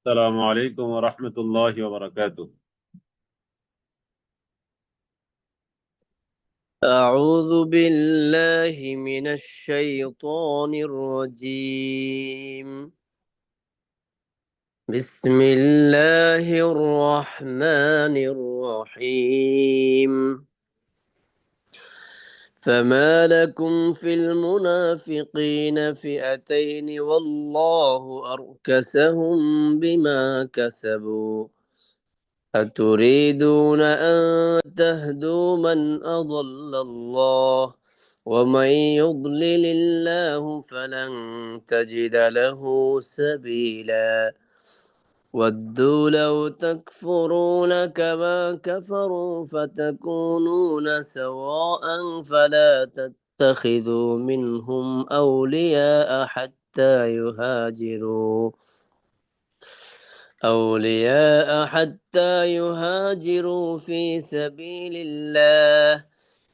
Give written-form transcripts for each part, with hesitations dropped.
السلام عليكم ورحمة الله وبركاته. أعوذ بالله من الشيطان الرجيم. بسم الله الرحمن الرحيم. فما لكم في المنافقين فئتين والله أركسهم بما كسبوا أتريدون أن تهدوا من أضل الله ومن يضلل الله فلن تجد له سبيلا ودوا لو تكفرون كما كفروا فتكونون سواء فلا تتخذوا منهم أولياء حتى يهاجروا في سبيل الله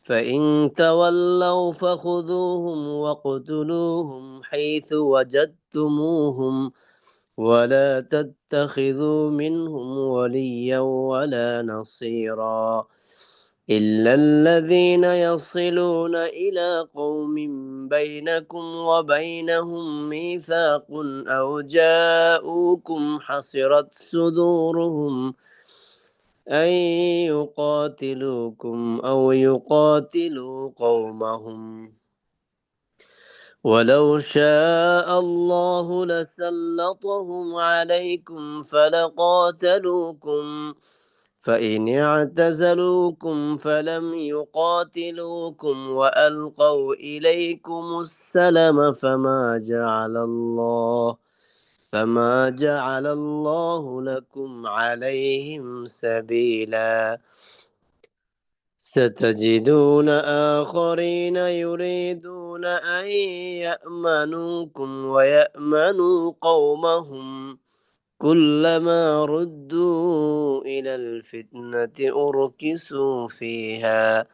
فإن تولوا فخذوهم واقتلوهم حيث وجدتموهم ولا تتخذوا منهم وليا ولا نصيرا إلا الذين يصلون إلى قوم بينكم وبينهم ميثاق أو جاءوكم حصرت صدورهم أن يقاتلوكم أو يقاتلوا قومهم ولو شاء الله لسلطهم عليكم فلقاتلوكم فإن اعتزلوكم فلم يقاتلوكم وألقوا إليكم السلم فما جعل الله لكم عليهم سبيلا ستجدون آخرين يريدون أن يأمنوكم ويأمنوا قومهم كلما ردوا إلى الفتنة أركسوا فيها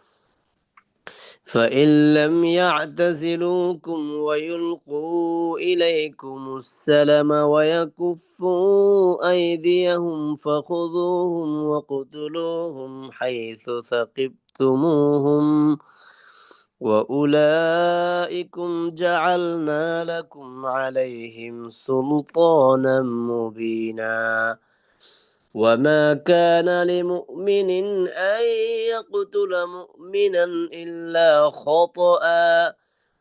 فإن لم يعتزلوكم ويلقوا إليكم السلم ويكفوا أيديهم فخذوهم واقتلوهم حيث ثقفتموهم وأولئكم جعلنا لكم عليهم سلطانا مبينا وما كان لمؤمن أن يقتل مؤمنا إلا خطأ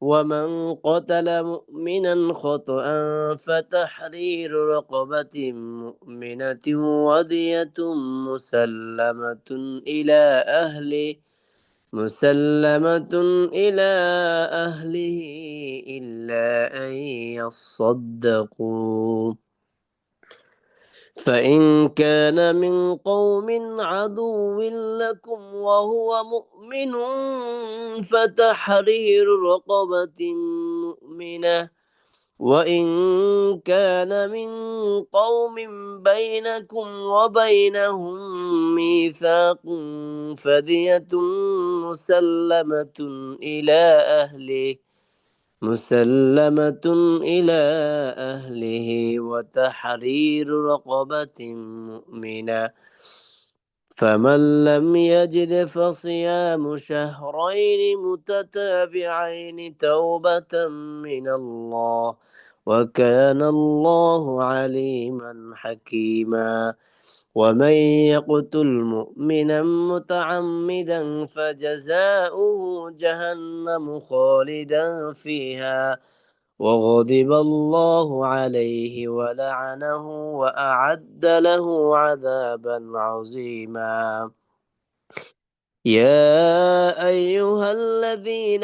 ومن قتل مؤمنا خطأ فتحرير رقبة مؤمنة ودية مسلمة إلى أهله مسلمة إلى أهله إلا أن يصدقوا فإن كان من قوم عدو لكم وهو مؤمن فتحرير رقبة مؤمنة وإن كان من قوم بينكم وبينهم ميثاق فدية مسلمة إلى أهله مسلمة إلى أهله وتحرير رقبة مؤمنة فمن لم يجد فصيام شهرين متتابعين توبة من الله وكان الله عليما حكيما ومن يقتل مؤمنا متعمدا فجزاؤه جهنم خالدا فيها وغضب الله عليه ولعنه وأعد له عذابا عظيما يا أيها الذين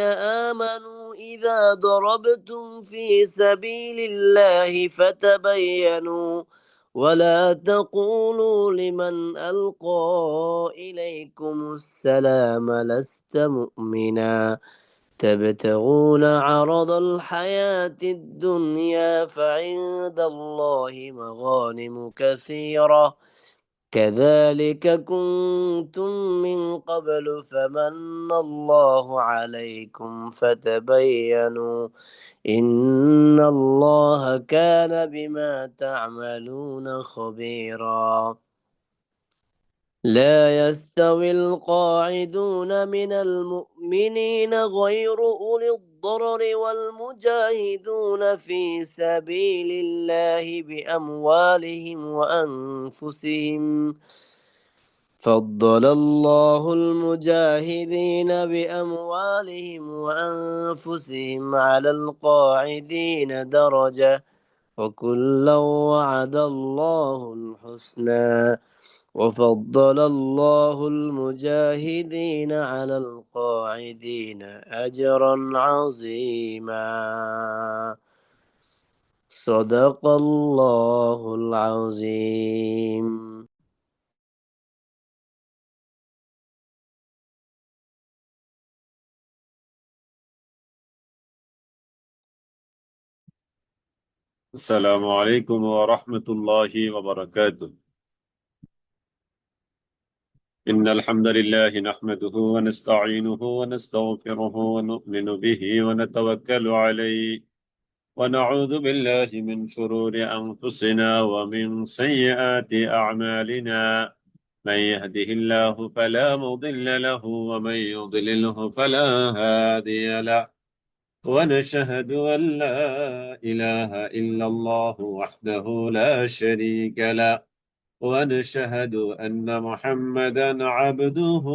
آمنوا إذا ضربتم في سبيل الله فتبينوا ولا تقولوا لمن ألقى إليكم السلام لست مؤمنا تبتغون عرض الحياة الدنيا فعند الله مغانم كثيرة كذلك كنتم من قبل فمن الله عليكم فتبينوا إن الله كان بما تعملون خبيرا. لا يستوي القاعدون من المؤمنين غير أولي الضرر والمجاهدون في سبيل الله بأموالهم وأنفسهم. فضل الله المجاهدين بأموالهم وأنفسهم على القاعدين درجة، وكلا وعد الله الحسنى. وفضل الله المجاهدين على القاعدين أجرا عظيما. صدق الله العظيم. السلام عليكم ورحمة الله وبركاته. إن الحمد لله نحمده ونستعينه ونستغفره ونؤمن به ونتوكل عليه ونعوذ بالله من شرور أنفسنا ومن سيئات أعمالنا. من يهده الله فلا مضل له ومن يضلله فلا هادي له. ونشهد أن لا إله إلا الله وحده لا شريك له. ونشهد أن محمدا عبده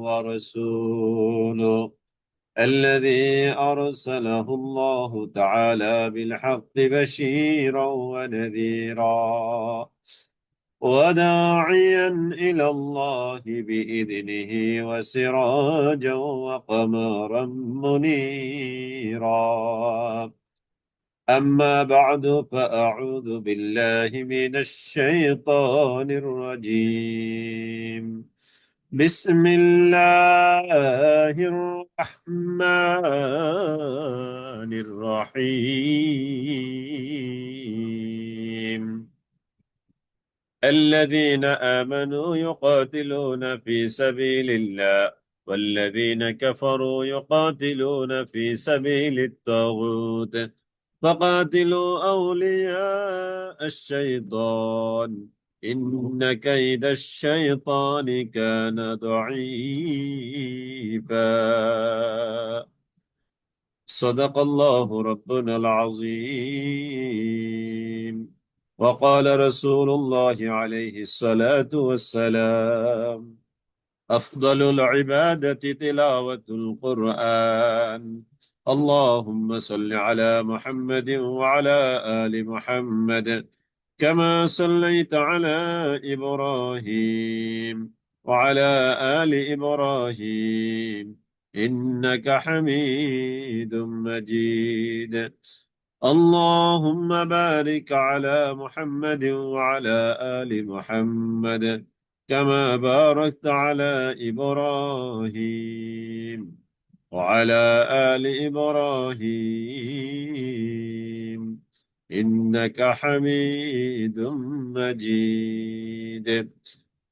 ورسوله الذي أرسله الله تعالى بالحق بشيرا ونذيرا وداعيا إلى الله بإذنه وسراجا وقمرا منيرا. أما بعد فأعوذ بالله من الشيطان الرجيم. بسم الله الرحمن الرحيم. الذين آمنوا يقاتلون في سبيل الله والذين كفروا يقاتلون في سبيل الطاغوت فقاتلوا أولياء الشيطان إن كيد الشيطان كان ضعيفا. صدق الله ربنا العظيم. وقال رسول الله عليه الصلاة والسلام: أفضل العبادة تلاوة القرآن. اللهم صل على محمد وعلى آل محمد كما صليت على إبراهيم وعلى آل إبراهيم إنك حميد مجيد. اللهم بارك على محمد وعلى آل محمد كما باركت على إبراهيم وعلى آل إبراهيم إنك حميد مجيد.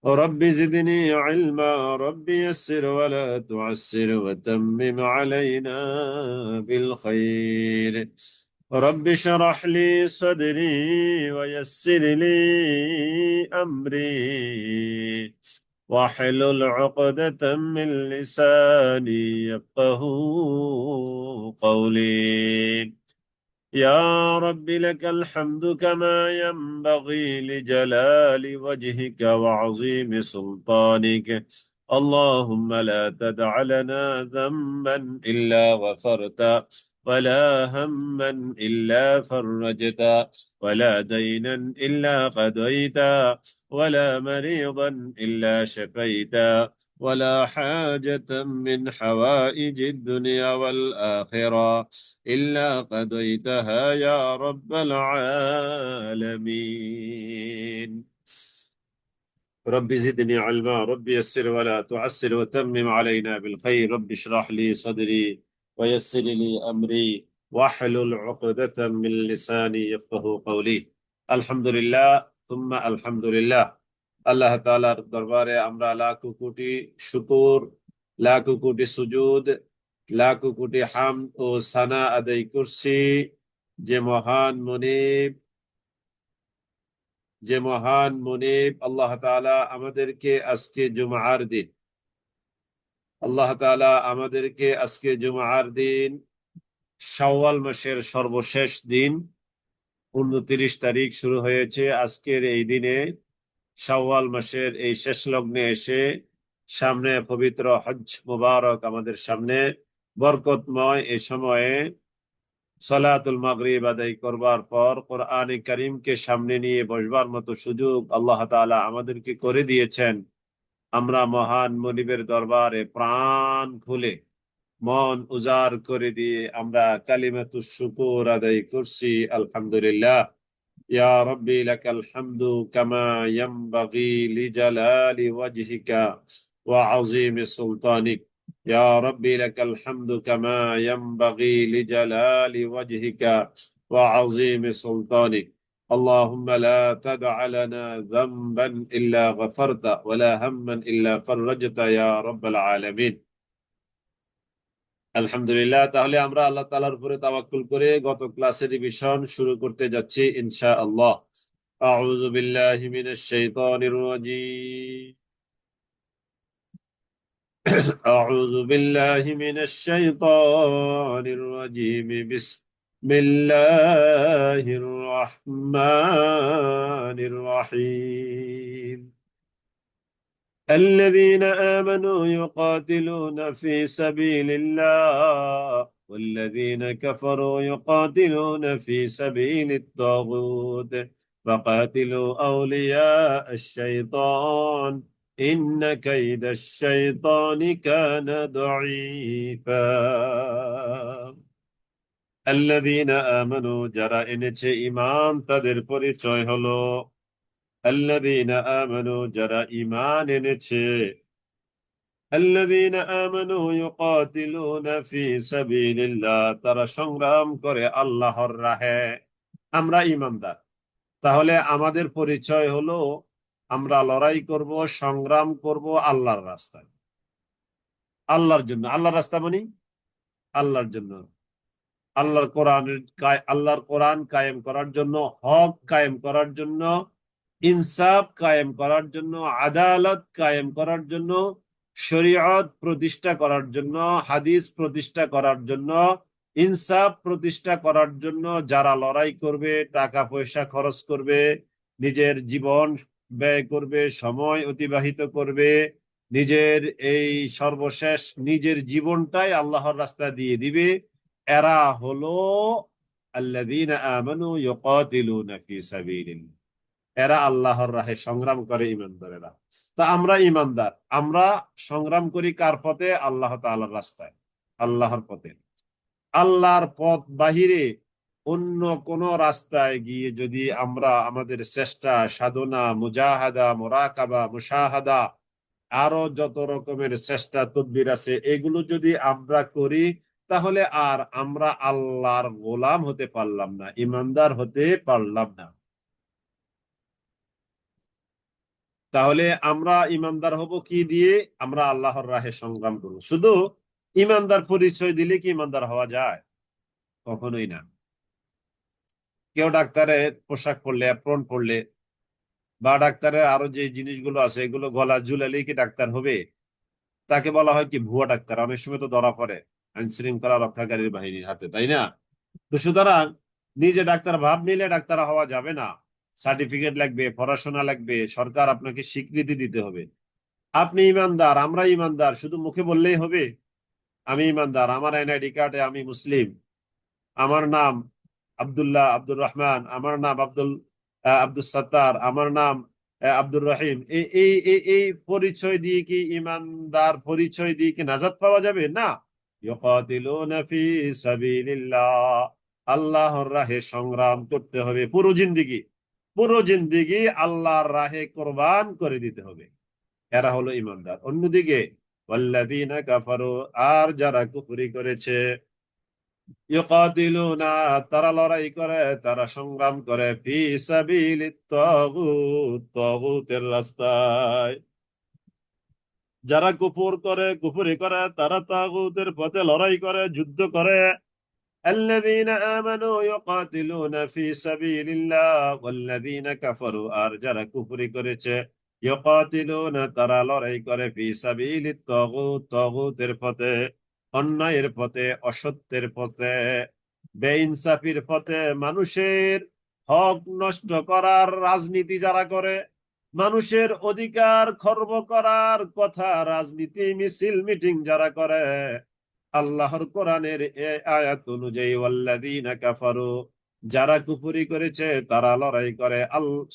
رب زدني علما، رب يسر ولا تعسر وتمم علينا بالخير. رب اشرح لي صدري ويسر لي أمري واحلل عقدة من لساني يفقه قولي. يا رب لك الحمد كما ينبغي لجلال وجهك وعظيم سلطانك. اللهم لا تدع لنا ذنبا إلا غفرت ولا هما إلا فرجت ولا دينا إلا قضيت ولا مريضا إلا شفيت ولا حاجة من حوائج الدنيا والآخرة إلا قضيتها يا رب العالمين. رب زدني علما، رب يسر ولا تعسر وتمم علينا بالخير. رب اشرح لي صدري ويسر لي أمري واحلل عقدة من لساني يفقه قولي. الحمد لله ثم الحمد لله. আল্লাহ তাআলার দরবারে আমরা লাখো কোটি শুকর, লাখো কোটি সুজুদ, লাখো কোটি হামদ ও সানা আদায় করছি যে মহান মুনিব, আল্লাহ তাআলা আমাদেরকে আজকে জুমার দিন, আল্লাহ তাআলা আমাদেরকে আজকে জুমার দিন, শাওয়াল মাসের সর্বশেষ দিন, 29 তারিখ শুরু হয়েছে আজকের এই দিনে, শাওয়াল মাসের এই শেষ লগ্নে এসে সামনে পবিত্র হজ মুবারক আমাদের সামনে, বরকতময় এই সময়ে সালাতুল মাগরিব আদায় করবার পর কোরআনে কারীমকে সামনে নিয়ে বসবার মতো সুযোগ আল্লাহ তাআলা আমাদেরকে করে দিয়েছেন। আমরা মহান মুনিবের দরবারে প্রাণ খুলে মন উজাড় করে দিয়ে আমরা কালিমাতুশ শুকর আদায় করছি, আলহামদুলিল্লাহ। ইয়া রব্বি লাকাল হামদু কামা ইয়ানবাগি লিজালালি ওয়াজহিকা ওয়া আযীমি সুলতানিক। ইয়া রব্বি লাকাল হামদু কামা ইয়ানবাগি লিজালালি ওয়াজহিকা ওয়া আযীমি সুলতানিক। اللهم لا تدع لنا ذنبا إلا غفرته ولا هما إلا فرجته يا رب العالمين। আলহামদুলিল্লাহ, তাহলে আমরা আল্লাহ তাআলার উপরে তাওয়াক্কুল করে গত ক্লাসের রিভিশন শুরু করতে যাচ্ছি ইনশাআল্লাহ। আউযু বিল্লাহি মিনাশ শাইতানির রাজীম। আউযু বিল্লাহি মিনাশ শাইতানির রাজীম। বিসমিল্লাহির রাহমানির রহিম। الذين آمنوا يقاتلون في سبيل الله والذين كفروا يقاتلون في سبيل الطاغوت فقاتلوا أولياء الشيطان إن كيد الشيطان كان ضعيفا। الذين آمنوا যারা এনেছে ঈমান তাদের পরিচয় হলো আল্লাযীনা আমানু, যারা ঈমান এনেছে, আল্লাযীনা আমানু ইউকাতিলুনা ফি সাবিলিল্লাহ, তারা সংগ্রাম করে আল্লাহর রাহে। আমরা ঈমানদার, তাহলে আমাদের পরিচয় হলো আমরা লড়াই করব, সংগ্রাম করব আল্লাহর রাস্তায়, আল্লাহর জন্য। আল্লাহর রাস্তা মানে আল্লাহর জন্য, আল্লাহর কোরআন কায়েম করার জন্য, হক কায়েম করার জন্য, ইনসাফ কায়েম করার জন্য, আদালত কায়েম করার জন্য, শরীয়ত প্রতিষ্ঠা করার জন্য, হাদিস প্রতিষ্ঠা করার জন্য, ইনসাফ প্রতিষ্ঠা করার জন্য যারা লড়াই করবে, টাকা পয়সা খরচ করবে, নিজের জীবন ব্যয় করবে, সময় অতিবাহিত করবে, নিজের এই সর্বশেষ নিজের জীবনটাই আল্লাহর রাস্তা দিয়ে দিবে, এরা হলো আল্লাযীনা আমানু ইউকাতিলুনা ফি সাবিলিল্লাহ। এরা আল্লাহর রাহে সংগ্রাম করে ঈমানদারেরা। তা আমরা ঈমানদার, আমরা সংগ্রাম করি কার পথে? আল্লাহ তাআলার রাস্তায়, আল্লাহর পথে। আল্লাহর পথ বাহিরে অন্য কোন রাস্তায় গিয়ে যদি আমরা আমাদের চেষ্টা, সাধনা, মুজাহাদা, মুরাকাবা, মুশাহাদা, আরো যত রকমের চেষ্টা তদবির আছে, এগুলো যদি আমরা করি, তাহলে আর আমরা আল্লাহর গোলাম হতে পারলাম না, ঈমানদার হতে পারলাম না। তাহলে আমরা ইমানদার হব কি দিয়ে? আমরা আল্লাহর রাহে সংগ্রাম করব। শুধু ইমানদার পরিচয় দিলে কি ইমানদার হওয়া যায়? কখনোই না। কেউ ডাক্তারের পোশাক পরলে, অ্যাপ্রন পরলে, বা ডাক্তারের আরো যে জিনিসগুলো আছে এগুলো গলা ঝুলালে কি ডাক্তার হবে? তাকে বলা হয় কি ভুয়া ডাক্তার। অনেক সময় তো ধরা পড়ে আইন শৃঙ্খলা রক্ষাকারী বাহিনীর হাতে, তাই না? তো সুতরাং নিজে ডাক্তার ভাব নিলে ডাক্তার হওয়া যাবে না। সার্টিফিকেট লাগবে, পড়াশোনা লাগবে, সরকার আপনাকে স্বীকৃতি দিতে হবে। আপনি ইমানদার, আমরা ইমানদার, শুধু মুখে বললেই হবে আমি ইমানদার, আমার এনআইডি কার্ডে আমি মুসলিম, আমার নাম আব্দুল্লাহ, আব্দুর রহমান, আমার নাম আব্দুল সত্তার, আমার নাম আব্দুর রহিম, এই এই এই এই পরিচয় দিয়ে কি ইমানদার পরিচয় দিয়ে কি নাজাত পাওয়া যাবে? না। ইউকাতিলুনা ফি সাবিলিল্লাহ, আল্লাহর রাহে সংগ্রাম করতে হবে পুরো জিন্দেগি, পুরো জিন্দেগি আল্লাহর রাহে কোরবান করে দিতে হবে। এরা হলো ইমানদার। অন্যদিকে ওয়াল্লাযীনা কাফারু, আর যারা কুফরি করেছে, ইউকাতিলুনা, তারা লড়াই করে, তারা সংগ্রাম করে, ফি সাবিলিত তাগুত, তাগুতের রাস্তায়। যারা কুফর করে, কুফরি করে, তারা তাগুতের পথে লড়াই করে, যুদ্ধ করে। আল্লাযীনা আমানু ইউকাতিলুনা ফি সাবিলিল্লাহ ওয়াল্লাযীনা কাফারু, আর যারা কুফরি করেছে, ইউকাতিলুনা, তারা লড়াই করে, ফি সাবিলিত তাগুত, তাগুতের পথে, অন্যায়ের পথে, অসত্যের পথে, বেইনসাফির পথে, মানুষের হক নষ্ট করার রাজনীতি যারা করে, মানুষের অধিকার খর্ব করার কথা রাজনীতি মিছিল মিটিং যারা করে, আল্লাহর কোরআনের এই আয়াত অনুযায়ী, ওয়াল্লাযীনা কাফারু, যারা কুফরি করেছে, তারা লড়াই করে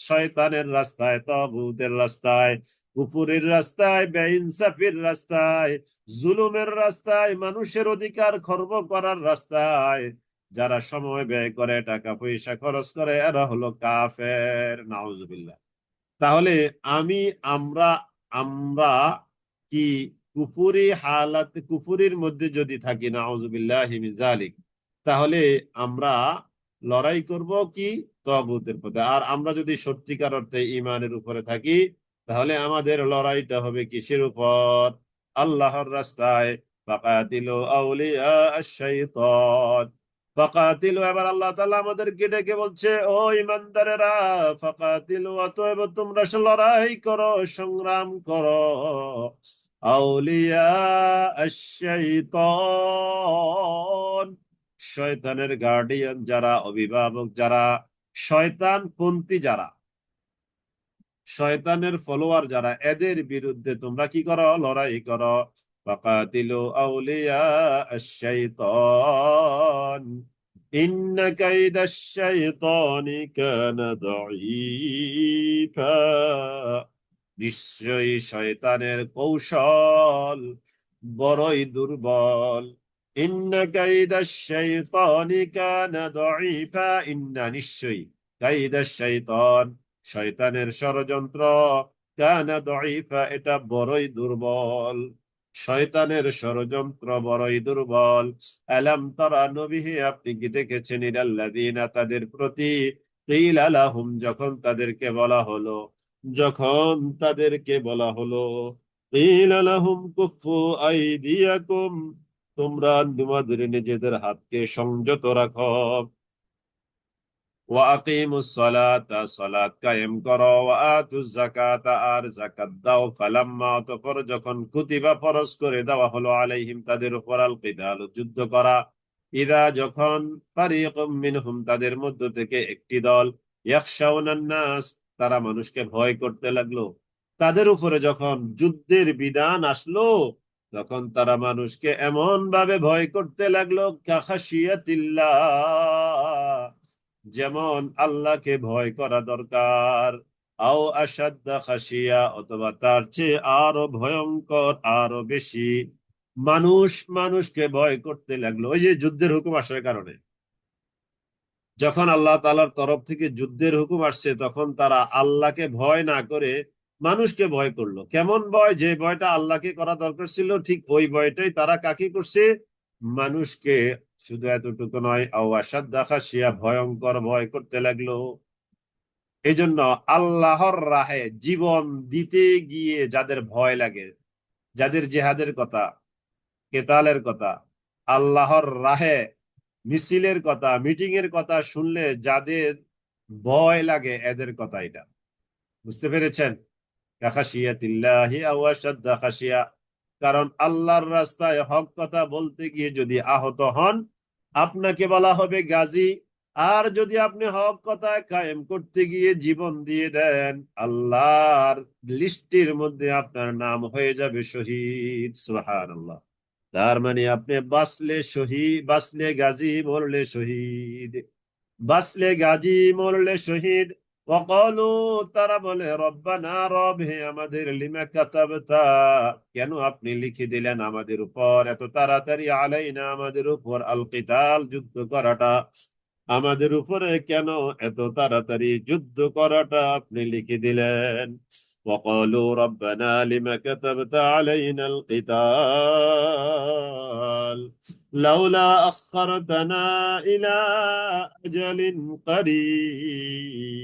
শয়তানের রাস্তায়, তাগুতের রাস্তায়, কুফরির রাস্তায়, বেইনসাফির রাস্তায়, জুলুমের রাস্তায়, মানুষের অধিকার খর্ব করার রাস্তায়। যারা সময় ব্যয় করে, টাকা পয়সা খরচ করে, এরা হলো কাফের। নাউজুবিল্লাহ। তাহলে আমি, আমরা আমরা কি কুফুরি হালাত, কুফুরির মধ্যে যদি থাকি, নাউজুবিল্লাহি মিন যালিক, তাহলে আমরা লড়াই করব কি তাগুতের পথে। আর আমরা যদি সত্যিকার অর্থে ঈমানের উপরে থাকি, তাহলে আমাদের লড়াইটা হবে কিসের উপর? আল্লাহর রাস্তায়। ফাকাতিলু আউলিয়া আশ-শাইতান, ফাকাতিলু, এবার আল্লাহ তাআলা আমাদেরকে ডেকে বলছে, ও ইমানদারেরা, ফাকাতিলু, অতএব তোমরা লড়াই করো, সংগ্রাম করো, আউলিয়া আশ-শাইতান, শয়তানের গার্ডিয়ান যারা, অভিভাবক যারা, শয়তান পন্থী যারা, শয়তানের ফলোয়ার যারা, এদের বিরুদ্ধে তোমরা কি করো? লড়াই করো। ফাকাতিলু আউলিয়া আশ-শাইতান, ইন্না কাইদাশ শাইতানি কানা দাঈফা, নিশ্চয়ই শয়তানের কৌশল বড়ই দুর্বল। ইন্না কাইদাশ শাইতানি কানা দাঈফা, ইন্না, নিশ্চয়ই, কাইদাশ শাইতান, শয়তানের ষড়যন্ত্র, কানা দাঈফা, এটা বড়ই দুর্বল। শয়তানের ষড়যন্ত্র বড়ই দুর্বল। আলাম তারা, নবী হে, আপনি কি দেখেছেন, ইলাল্লাযীনা, তাদের প্রতি, কিলা লাহুম, যখন তাদেরকে বলা হলো, যখন তাদেরকে বলা হলো, কিলা লাহুম কুফু আইদিয়াকুম, তোমরা তোমাদের নিজেদের হাতকে সংযত রাখো, ওয়া আকিমুস সালাতা, সালাত কায়েম করো, ওয়া আতুজ যাকাতা, আর যাকাত দাও। ফালাম্মা, অতঃপর যখন কুতিবা, ফরজ করে দেওয়া হলো, আলাইহিম, তাদের উপর, আল কিতাল, যুদ্ধ করা, ইদা, যখন, ফারিকুম মিনহুম, তাদের মধ্য থেকে একটি দল, ইয়াখশাউনান নাস, তারা মানুষকে ভয় করতে লাগলো। তাদের উপরে যখন যুদ্ধের বিধান আসলো, তখন তারা মানুষকে এমন ভাবে ভয় করতে লাগলো, কাখাশিয়াতিল্লাহ, যেমন আল্লাহকে ভয় করা দরকার, আও আসাদ্দা খাসিয়া, অথবা তার চেয়ে আরো ভয়ঙ্কর, আরো বেশি, মানুষ মানুষকে ভয় করতে লাগলো। ওই যে যুদ্ধের হুকুম আসার কারণে, যখন আল্লাহ তাআলার তরফ থেকে যুদ্ধের হুকুম আসছে, তখন তারা আল্লাহকে ভয় না করে মানুষকে ভয় করলো। কেমন ভয়? যে ভয়টা আল্লাহকে করা দরকার ছিল, ঠিক ওই ভয়টাই তারা কাকে করছে? মানুষকে। শুধু এতটুকু নয়, আও আসাদ্দা খাসিয়া, ভয়ঙ্কর ভয় করতে লাগলো। এই জন্য আল্লাহর রাহে জীবন দিতে গিয়ে যাদের ভয় লাগে, যাদের জেহাদের কথা, কেতালের কথা, আল্লাহর রাহে মিছিলের কথা, মিটিং এর কথা শুনলে যাদের ভয় লাগে, এদের কথা এটা। বুঝতে পেরেছেন? কাখাশিয়াতিল্লাহি আও আশাদ্দা খাশিয়া, কারণ আল্লাহর রাস্তায় হক কথা বলতে গিয়ে যদি আহত হন, আপনাকে বলা হবে গাজী। আর যদি আপনি হক কথা কায়েম করতে গিয়ে জীবন দিয়ে দেন, আল্লাহর লিস্টির মধ্যে আপনার নাম হয়ে যাবে শহীদ। সুবহানাল্লাহ। তার মানে আপনি বাঁচলে শহীদ, বাঁচলে গাজী, মরলে শহীদ। বাঁচলে গাজী, মরলে শহীদ। ওয়াকালু, তারা বলে, রব্বানা, রব হে আমাদের, লিমা কাতাবতা, কেন আপনি লিখে দিলেন আমাদের উপর এত তাড়াতাড়ি, আলাইনা, আমাদের উপর, আল কিতাল, যুদ্ধ করাটা, আমাদের উপরে কেন এত তাড়াতাড়ি যুদ্ধ করাটা আপনি লিখে দিলেন? وقالوا ربنا لم كتبت علينا القتال لولا أخرتنا إلى أجل قريب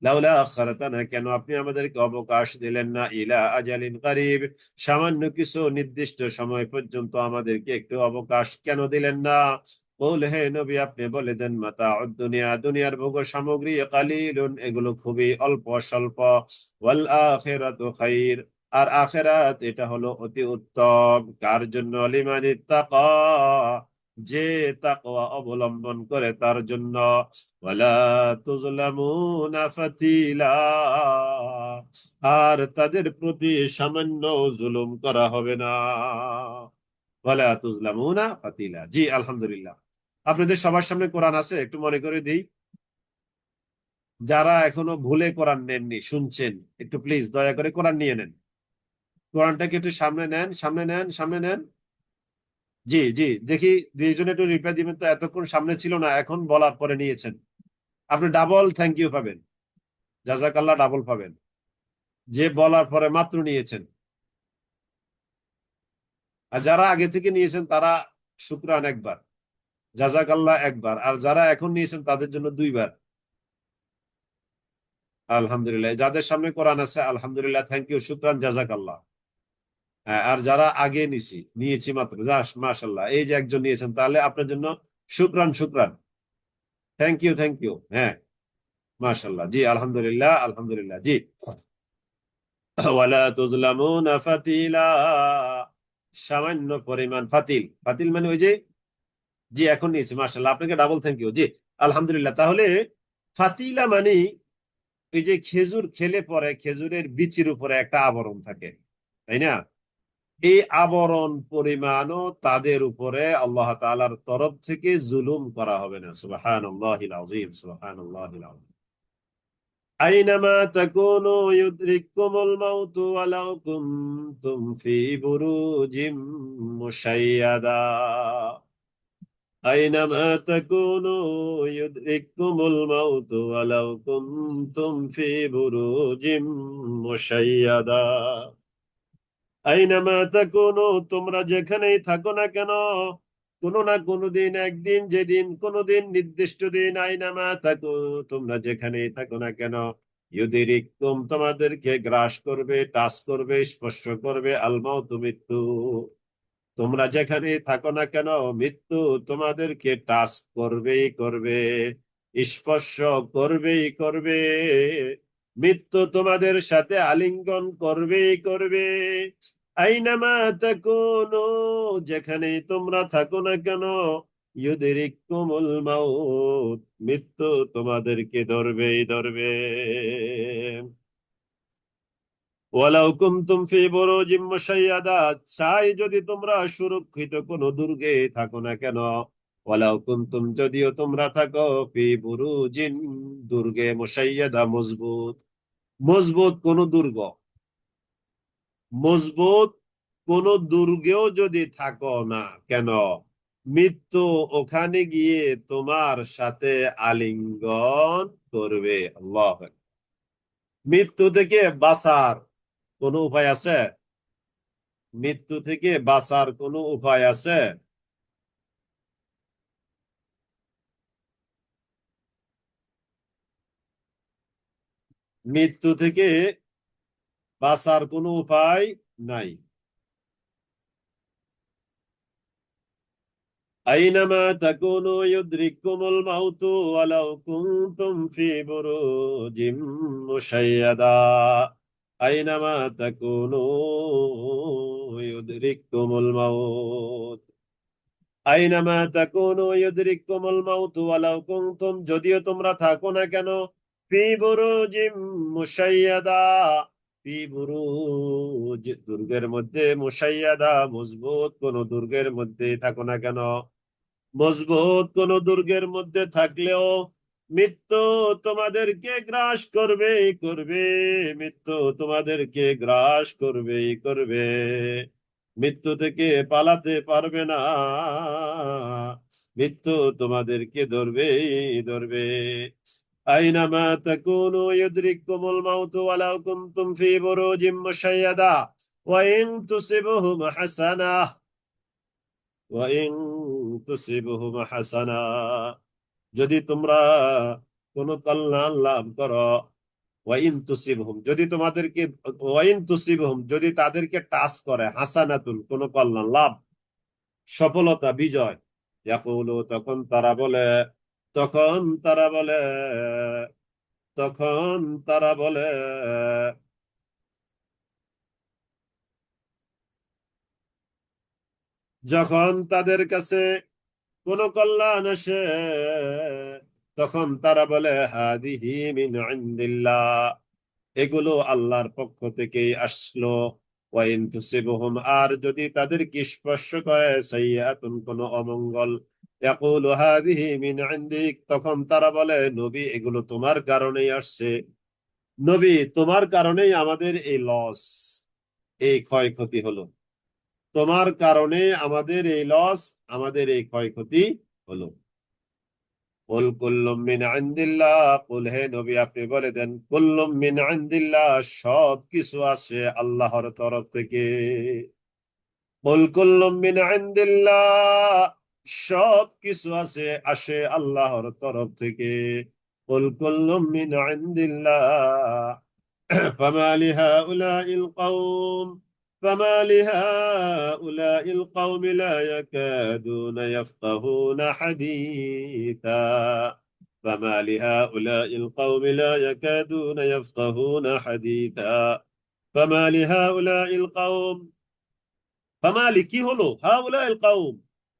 লাউলা আখারাতানা, কেন আপনি আমাদেরকে অবকাশ দিলেন না, ইলা আজালিন কারিব, সামান্য কিছু নির্দিষ্ট সময় পর্যন্ত আমাদেরকে একটু অবকাশ কেন দিলেন না? বল, হে নবী, আপনি বলে দেন, মাতা দুনিয়া, দুনিয়ার ভোগ সামগ্রী কালিলুন, এগুলো খুবই অল্প স্বল্প, ওয়াল আখিরাতু খাইর, আর আখিরাত এটা হলো অতি উত্তম। কার জন্য? লিমান ইত্তাকা, যে তাকওয়া অবলম্বন করে তার জন্য। ওয়ালা তুজলামুনা ফাতিলা, আর তাদের প্রতি সামান্য জুলুম করা হবে না। ওয়ালা তুজলামুনা ফাতিলা। জি, আলহামদুলিল্লাহ। আপনাদের সবার সামনে কোরআন আছে, একটু মনে করে দিই। যারা এখনো ভুলে কোরআন নেননি, শুনছেন, একটু প্লিজ দয়া করে কোরআন নিয়ে নেন। কোরআনটাকে একটু সামনে নেন, সামনে নেন, সামনে নেন। জি জি, দেখি দুইজনে একটু রিপ্লাই দিবেন তো, এতক্ষণ সামনে ছিল না, এখন বলার পরে নিয়েছেন। আপনি ডাবল থ্যাংক ইউ পাবেন, জাজাকাল্লাহ ডাবল পাবেন, যে বলার পরে মাত্র নিয়েছেন। আর যারা আগে থেকে নিয়েছেন তারা শুকরান একবার, জাজাকাল্লাহ একবার, আর যারা এখন নিয়েছেন তাদের জন্য দুইবার। আলহামদুলিল্লাহ। যাদের সামনে কোরআন আছে আলহামদুলিল্লাহ, থ্যাংক ইউ, শুকরান, জাজাকাল্লাহ। হ্যাঁ, আর যারা আগে নিয়েছি মাত্র, মাশাল্লাহ, এই যে একজন নিয়েছেন, তাহলে আপনার জন্য শুকরান, শুকরান, থ্যাংক ইউ, থ্যাংক ইউ। হ্যাঁ, মাশাল্লাহ, জি, আলহামদুলিল্লাহ, আলহামদুলিল্লাহ, জি। ওয়ালা তুজলামুনা ফাতিলা, সামান্য পরিমাণ, ফাতিল, ফাতিল মানে ওই যে, জি, এখন নিয়েছি, মাশাল্লাহ, আপনাকে ডাবল থ্যাংক ইউ, জি, আলহামদুলিল্লাহ। তাহলে ফাতিলা মানে এই যে খেজুর খেলে পরে খেজুরের বিচির উপরে একটা আবরণ থাকে, তাই না? এই আবরণ পরিমাণও তাদের উপরে আল্লাহ তাআলার তরফ থেকে জুলুম করা হবে না। সুবহানাল্লাহিল আযীম, সুবহানাল্লাহিল আযীম। আইনামা তাকুনু ইউদরিকুমুল মাউতু ওয়ালাউ কুনতুম ফি বুরুজিম মুশাইয়াদা। আইনামা তাকুনু ইউদরিকুমুল মাউতু ওয়ালাউ কুনতুম ফি বুরুজিম মুশাইয়াদা। আইনামা তাকুনু, তোমরা যেখানেই থাকো না কেন, কোনো না কোনো দিন, একদিন, যেদিন, কোনোদিন, নির্দিষ্ট দিন, আইনামা তাকু, তোমরা যেখানেই থাকো না কেন, ইউদিরিকুম, তোমাদেরকে গ্রাস করবে, টাচ করবে, স্পর্শ করবে, আল মাউতু, মৃত্যু। তোমরা যেখানেই থাকো না কেন, মৃত্যু তোমাদেরকে টাচ করবেই করবে, স্পর্শ করবেই করবে, মৃত্যু তোমাদের সাথে আলিঙ্গন করবেই করবে। আইনামা তাকুনু, যেখানেই তোমরা থাকো না কেন, ইউদরিকুমুল মাউত, মৃত্যু তোমাদেরকে ধরবেই ধরবে। ওয়ালাউ কুনতুম ফি বুরুজিম মুশাইয়াদা, চাই যদি তোমরা সুরক্ষিত কোন দুর্গে থাকো না কেন, ওয়ালাউ কুনতুম, যদিও তোমরা থাকো, ফি বুরুজিন, দুর্গে, মুশাইয়াদা, মজবুত, মজবুত কোন দুর্গ, মজবুত কোন দুর্গেও যদি থাকো না কেন, মৃত্যু ওখানে গিয়ে তোমার সাথে আলিঙ্গন করবে। আল্লাহ, মৃত্যু থেকে বাঁচার কোন উপায় আছে? মৃত্যু থেকে বাঁচার কোনো উপায় আছে? মৃত্যু থেকে বাঁচার কোনো উপায় নাই। আইনামা তাকুনু ইউদরিকুমুল মাউতু ওয়ালাউ কুনতুম ফি বুরুজিম মুশাইয়াদা। আইনামা তাকুনু ইউদরিকুমুল মাউত, আইনামা তাকুনু ইউদরিকুমুল মাউত ওয়ালাউ কুনতুম, যদিও তোমরা থাকো না কেন, ফি বুরুজিম মুশাইয়াদা, ফি বুরুজ, দুর্গের মধ্যে, মুশাইয়াদা, মজবুত কোন দুর্গের মধ্যে থাকো না কেন, মজবুত কোন দুর্গের মধ্যে থাকলেও মৃত্যু তোমাদেরকে গ্রাস করবেই করবে, মৃত্যু তোমাদেরকে গ্রাস করবেই করবে, মৃত্যু থেকে পালাতে পারবে না, মৃত্যু তোমাদেরকে ধরবেই ধরবে। আইনামা তাকুনু ইউদরিককুমুল মাউতু ওয়ালাউ কুনতুম ফি বুরুজিম মুশাইয়াদা ওয়া ইন তুসিবহুম হাসানাহ ওয়া ইন তুসিবহুম হাসানাহ, যদি তোমরা কোনো কল্যাণ লাভ করো, ওয়াইন তুসিবহুম, যদি তোমাদেরকে, ওয়াইন তুসিবহুম, যদি তাদেরকে টাচ করে, হাসানাতুন, কোনো কল্যাণ লাভ, সফলতা, বিজয়, ইয়াকুলু, তখন তারা বলে তখন তারা বলে যখন তাদের কাছে কোন কল্যাণ আসে, তখন তারা বলে হাদিহি মিন ইনদিল্লাহ, এগুলো আল্লাহর পক্ষ থেকেই আসলো। ওয়াইন তুসিবহুম, আর যদি তাদেরকে স্পর্শ করে সাইয়্যাতুন, কোনো অমঙ্গল, ইয়াকুলু হাদিহি মিন ইনদিক, তখন তারা বলে নবী এগুলো তোমার কারণেই আসছে, নবী তোমার কারণেই আমাদের এই লস, এই ক্ষয়ক্ষতি হলো, তোমার কারণে আমাদের এই লস, আমাদের এই ক্ষয়ক্ষতি হলো। কুল কুল্লুম মিন ইনদিল্লাহ, কুল, হে নবী আপনি বলে দেন, কুল্লুম মিন ইনদিল্লাহ, সব কিছু আসে আল্লাহর তরফ থেকে। কুল কুল্লুম মিন ইনদিল্লাহ, সব কিছু আসে আল্লাহর তরফ থেকে। কুল কুল্লুম মিন ইনদিল্লাহ ফামা লিহাউলাইল কওম فما لهؤلاء القوم لا يكادون يفقهون حديثا فما لهؤلاء القوم لا يكادون يفقهون حديثا فما لهؤلاء القوم ফামালি, কি হলো, হাউলাইল কওম,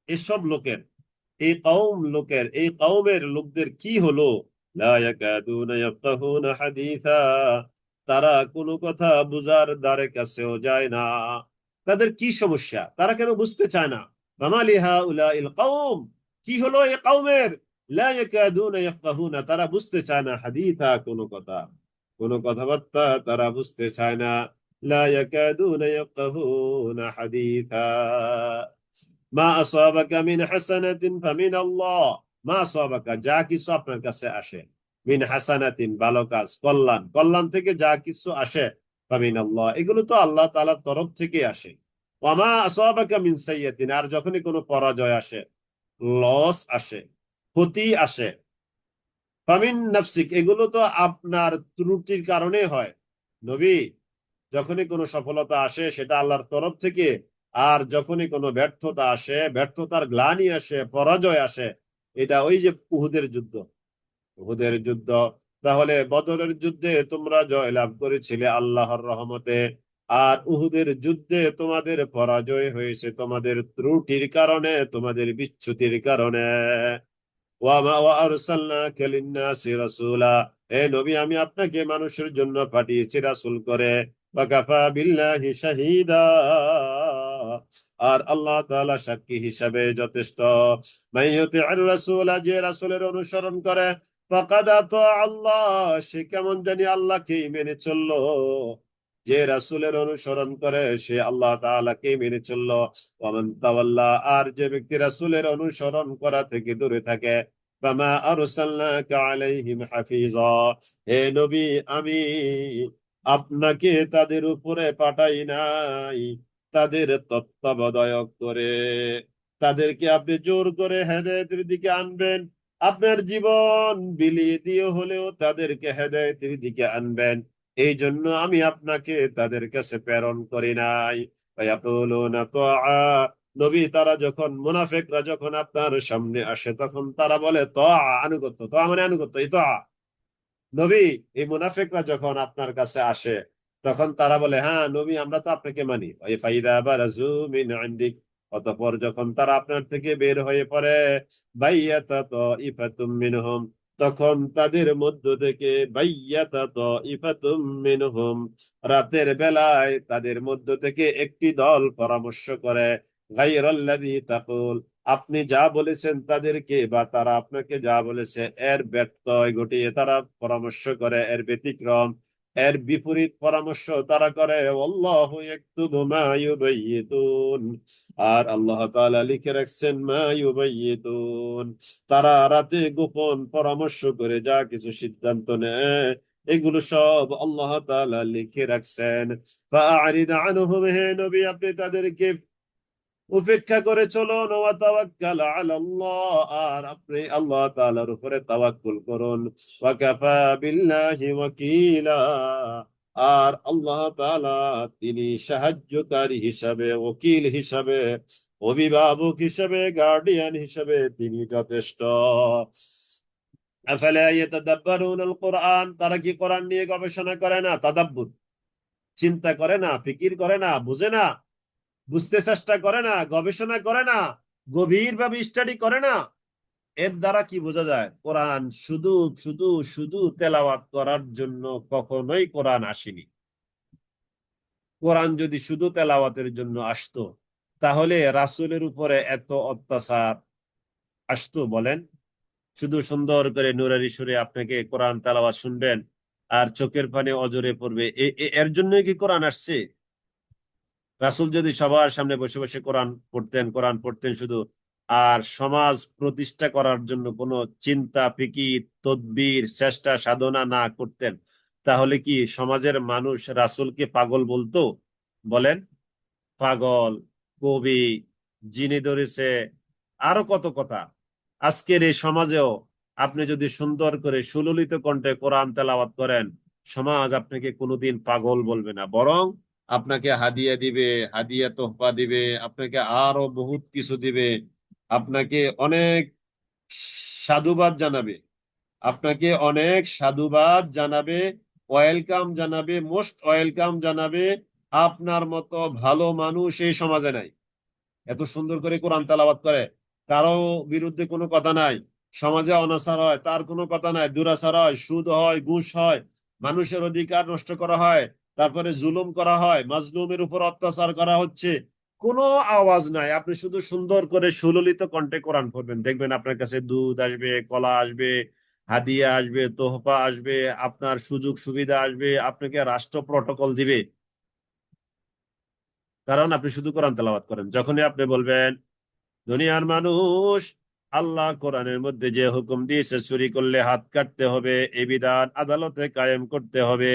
এসব লোকের, এই কওমের লোকদের কি হলো, লা ইয়াকাদুনা ইয়াফকাহুনা হাদিসা, তারা কোনো কথা বুঝার দ্বারে কাছেও যায় না। তাদের কি সমস্যা, তারা কেন বুঝতে চায় না? ফামালি হাউলাইল কওম, কি হলো এই কওমের, লা ইয়াকাদুনা ইয়াফকাহুনা, তারা বুঝতে চায় না, হাদিসা, কোনো কথাবার্তা তারা বুঝতে চায় না। لا يكادون يفقهون حديثا মা আসাবাকা মিন হাসানাতিন ফামিন আল্লাহ, মা আসাবাকা, যা কিছু আপনার কাছে আসে, মিন হাসানাতিন, ভালো কাজ, কল্যাণ থেকে যা কিছু আসে, ফামিন আল্লাহ, এগুলো তো আল্লাহ তাআলার তরফ থেকে আসে। ওয়া মা আসাবাকা মিন সাইয়্যাতিন, আর যখনই কোনো পরাজয় আসে, লস আসে, ক্ষতি আসে, ফামিন নাফসিক, এগুলো তো আপনার ত্রুটির কারণে হয় নবী। যখনই কোনো সফলতা আসে সেটা আল্লাহর তরফ থেকে, আর যখনই কোনো ব্যর্থতা আসে, ব্যর্থতার গ্লানি আসে, পরাজয় আসে, এটা ওই যে উহুদের যুদ্ধ। তাহলে বদরের যুদ্ধে তোমরা জয়লাভ করেছিলে আল্লাহর রহমতে, আর উহুদের যুদ্ধে তোমাদের পরাজয় হয়েছে তোমাদের ত্রুটির কারণে, তোমাদের বিচ্যুতির কারণে। ওয়ামা ওয়া আরসালনাকা লিন-নাসি রাসূলা, হে নবী আমি আপনাকে মানুষের জন্য পাঠিয়েছি রাসূল করে। ওয়া কাফা বিল্লাহি শাহীদা, আর আল্লাহ তাআলা সাক্ষী হিসাবে যথেষ্ট। মাইয়ুতি'আর রাসূলা, যে রাসূলের অনুসরণ করে, ফাকাদ আতা আল্লাহ, সে কেমন জানি আল্লাহকেই মেনে চললো। যে রাসূলের অনুসরণ করে সে আল্লাহ তাআলাকে মেনে চললো। ওয়া মান তাওয়াল্লা, আর যে ব্যক্তি রাসূলের অনুসরণ করা থেকে দূরে থাকে, ফামা আরসালনাকা আলাইহিম হাফিজা, হে নবী আমি আপনাকে তাদের উপরে পাঠাই নাই তাদের তত্ত্বাবধায়ক করে। তাদেরকে আপনি জোর করে হেদায়েতের দিকে আনবেন, আপনার জীবন বিলিয়ে দিয়ে হলেও তাদেরকে হেদায়েতের দিকে আনবেন, এই জন্য আমি আপনাকে তাদের কাছে প্রেরণ করি নাই। ফায়াকুলুনা তাআ, নবী তারা যখন, মুনাফিকরা যখন আপনার সামনে আসে, তখন তারা বলে তাআ, আনুগত্য, তাআ মানে আনুগত্য, এই তাআ। নবী, এই মুনাফিকরা যখন আপনার কাছে আসে, তখন তারা বলে হ্যাঁ নবী আমরা তো আপনাকে মানি। ওই ফাইদা বারাজু মিন ইনদিক, অতঃপর যখন তারা আপনার থেকে বের হয়ে পড়ে, বাইয়াতা তাইফাতুম মিনহুম, তখন তাদের মধ্য থেকে, বাইয়াতা তাইফাতুম মিনহুম, রাতের বেলায় তাদের মধ্য থেকে একটি দল পরামর্শ করে, গায়রাল্লাযী তাকুল, আপনি যা বলেছেন তাদেরকে, বা তারা আপনাকে যা বলেছে এর ব্যত্যয় ঘটিয়ে তারা পরামর্শ করে, এর ব্যতিক্রম, এর বিপরীত পরামর্শ তারা করে, আল্লাহু ইয়াকতুবু মা ইউবাইয়িতুন, আর আল্লাহ তাআলা লিখে রাখছেন মা ইউবাইয়িতুন। তারা রাতে গোপন পরামর্শ করে যা কিছু সিদ্ধান্ত নেয় এগুলো সব আল্লাহ তাআলা লিখে রাখছেন। ফাআরিদ আনহুম, হে নবী আপনি তাদেরকে উপেক্ষা করে চলুন, ওয়া তাওয়াক্কাল আলাল্লাহ, আর আপনি আল্লাহ তাআলার উপরে তাওয়াক্কুল করুন। ওয়া কাফা বিল্লাহি ওয়াকিলা, আর আল্লাহ তাআলা তিনি সাহায্যকারী হিসাবে, ওকিল হিসাবে, অভিভাবক হিসাবে, গার্ডিয়ান হিসাবে তিনি যথেষ্ট। আফালা ইয়াতাদাব্বারুনাল কুরআন, তারা কি কোরআন নিয়ে গবেষণা করে না? তাদাব্বুর, চিন্তা করে না, ফিকির করে না, বুঝে না, বুঝতে চেষ্টা করে না, গবেষণা করে না, গভীরভাবে স্টাডি করে না। এর দ্বারা কি বোঝা যায়? কোরআন শুধু শুধু শুধু তেলাওয়াত করার জন্য কখনোই কোরআন আসেনি। কোরআন যদি শুধু তেলাওয়াতের জন্য আসতো, তাহলে রাসূলের উপরে এত অত্যাচার আসতো বলেন? শুধু সুন্দর করে নুরারি সুরে আপনাকে কোরআন তেলাওয়াত শুনবেন আর চোখের পানি অজরে পড়বে, এর জন্যই কি কোরআন আসছে? রাসূল যদি সবার সামনে বসে বসে কোরআন পড়তেন শুধু, আর সমাজ প্রতিষ্ঠা করার জন্য কোনো চিন্তা ফিকির তদবির চেষ্টা সাধনা না করতেন, তাহলে কি সমাজের মানুষ রাসূলকে পাগল বলতো? বলেন, পাগল, কবি, জিনে ধরেছে, আরো কত কথা। আজকের এই সমাজেও আপনি যদি সুন্দর করে সুললিত কণ্ঠে কোরআন তেলাওয়াত করেন, সমাজ আপনাকে কোনোদিন পাগল বলবে না, বরং আপনাকে হাদিয়া দিবে, হাদিয়া তোহফা দিবে, আপনাকে আরো বহুত কিছু দিবে, আপনাকে অনেক সাধুবাদ জানাবে, আপনাকে অনেক সাধুবাদ জানাবে, ওয়েলকাম জানাবে, মোস্ট ওয়েলকাম জানাবে। আপনার মতো ভালো মানুষ এই সমাজে নাই, এত সুন্দর করে কোরআন তেলাওয়াত করে, কারো বিরুদ্ধে কোনো কথা নাই, সমাজে অনাচার হয় তার কোনো কথা নাই, দুরাচার হয়, সুদ হয়, ঘুষ হয়, মানুষের অধিকার নষ্ট করা হয়, তারপরে জুলুম করা হয়, মাজলুমের উপর অত্যাচার করা হচ্ছে, কোনো আওয়াজ নাই। আপনি শুধু সুন্দর করে সুললিত কণ্ঠে কোরআন পড়বেন, দেখবেন আপনার কাছে দুধ আসবে, কলা আসবে, হাদিয়া আসবে, তোহফা আসবে, আপনার সুযোগ সুবিধা আসবে, আপনাকে রাষ্ট্র প্রটোকল দিবে, কারণ আপনি শুধু কোরআন তেলাওয়াত করেন। যখনই আপনি বলবেন দুনিয়ার মানুষ, আল্লাহ কোরআনের মধ্যে যে হুকুম দিয়েছে চুরি করলে হাত কাটতে হবে, এই বিধান আদালতে কায়েম করতে হবে,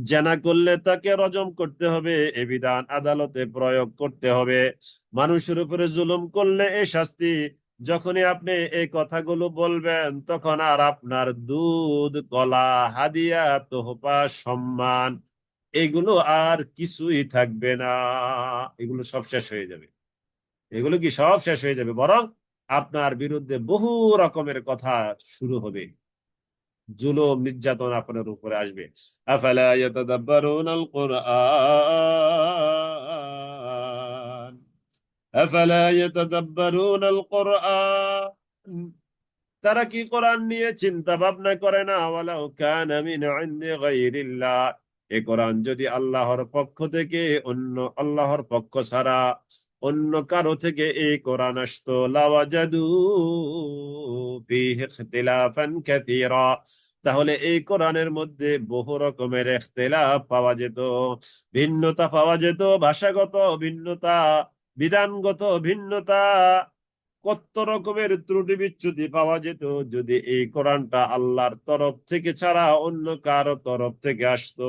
জেনা করলে তাকে রজম করতে হবে, এই বিধান আদালতে প্রয়োগ করতে হবে, মানুষের উপরে জুলুম করলে এই শাস্তি, যখনই আপনি এই কথাগুলো বলবেন তখন আর আপনার দুধ, কলা, হাদিয়া, তোহফা, সম্মান এগুলো আর কিছুই থাকবে না, এগুলো সব শেষ হয়ে যাবে। এগুলো কি সব শেষ হয়ে যাবে, বরং আপনার বিরুদ্ধে বহু রকমের কথা শুরু হবে, জুলুম নির্যাতন আপনার উপরে আসবে। আফালা ইয়াতাদাব্বারুনাল কুরআন, আফালা ইয়াতাদাব্বারুনাল কুরআন, তারা কি কোরআন নিয়ে চিন্তা ভাবনা করে না? ওয়ালাউ কানা মিন ইনদি গায়রিল্লাহ, এই কোরআন যদি আল্লাহর পক্ষ থেকে, অন্য আল্লাহর পক্ষ ছাড়া অন্য কারো থেকে এই কোরআন আসতো, লাওয়াজাদু ফীহি ইখতিলাফান কাসীরা, তাহলে এই কোরআনের মধ্যে বহু রকমের ইখতিলাফ পাওয়া যেত, ভিন্নতা পাওয়া যেত, ভাষাগত ভিন্নতা, বিধানগত ভিন্নতা, কত রকমের ত্রুটি বিচ্যুতি পাওয়া যেত, যদি এই কোরআনটা আল্লাহর তরফ থেকে ছাড়া অন্য কারো তরফ থেকে আসতো।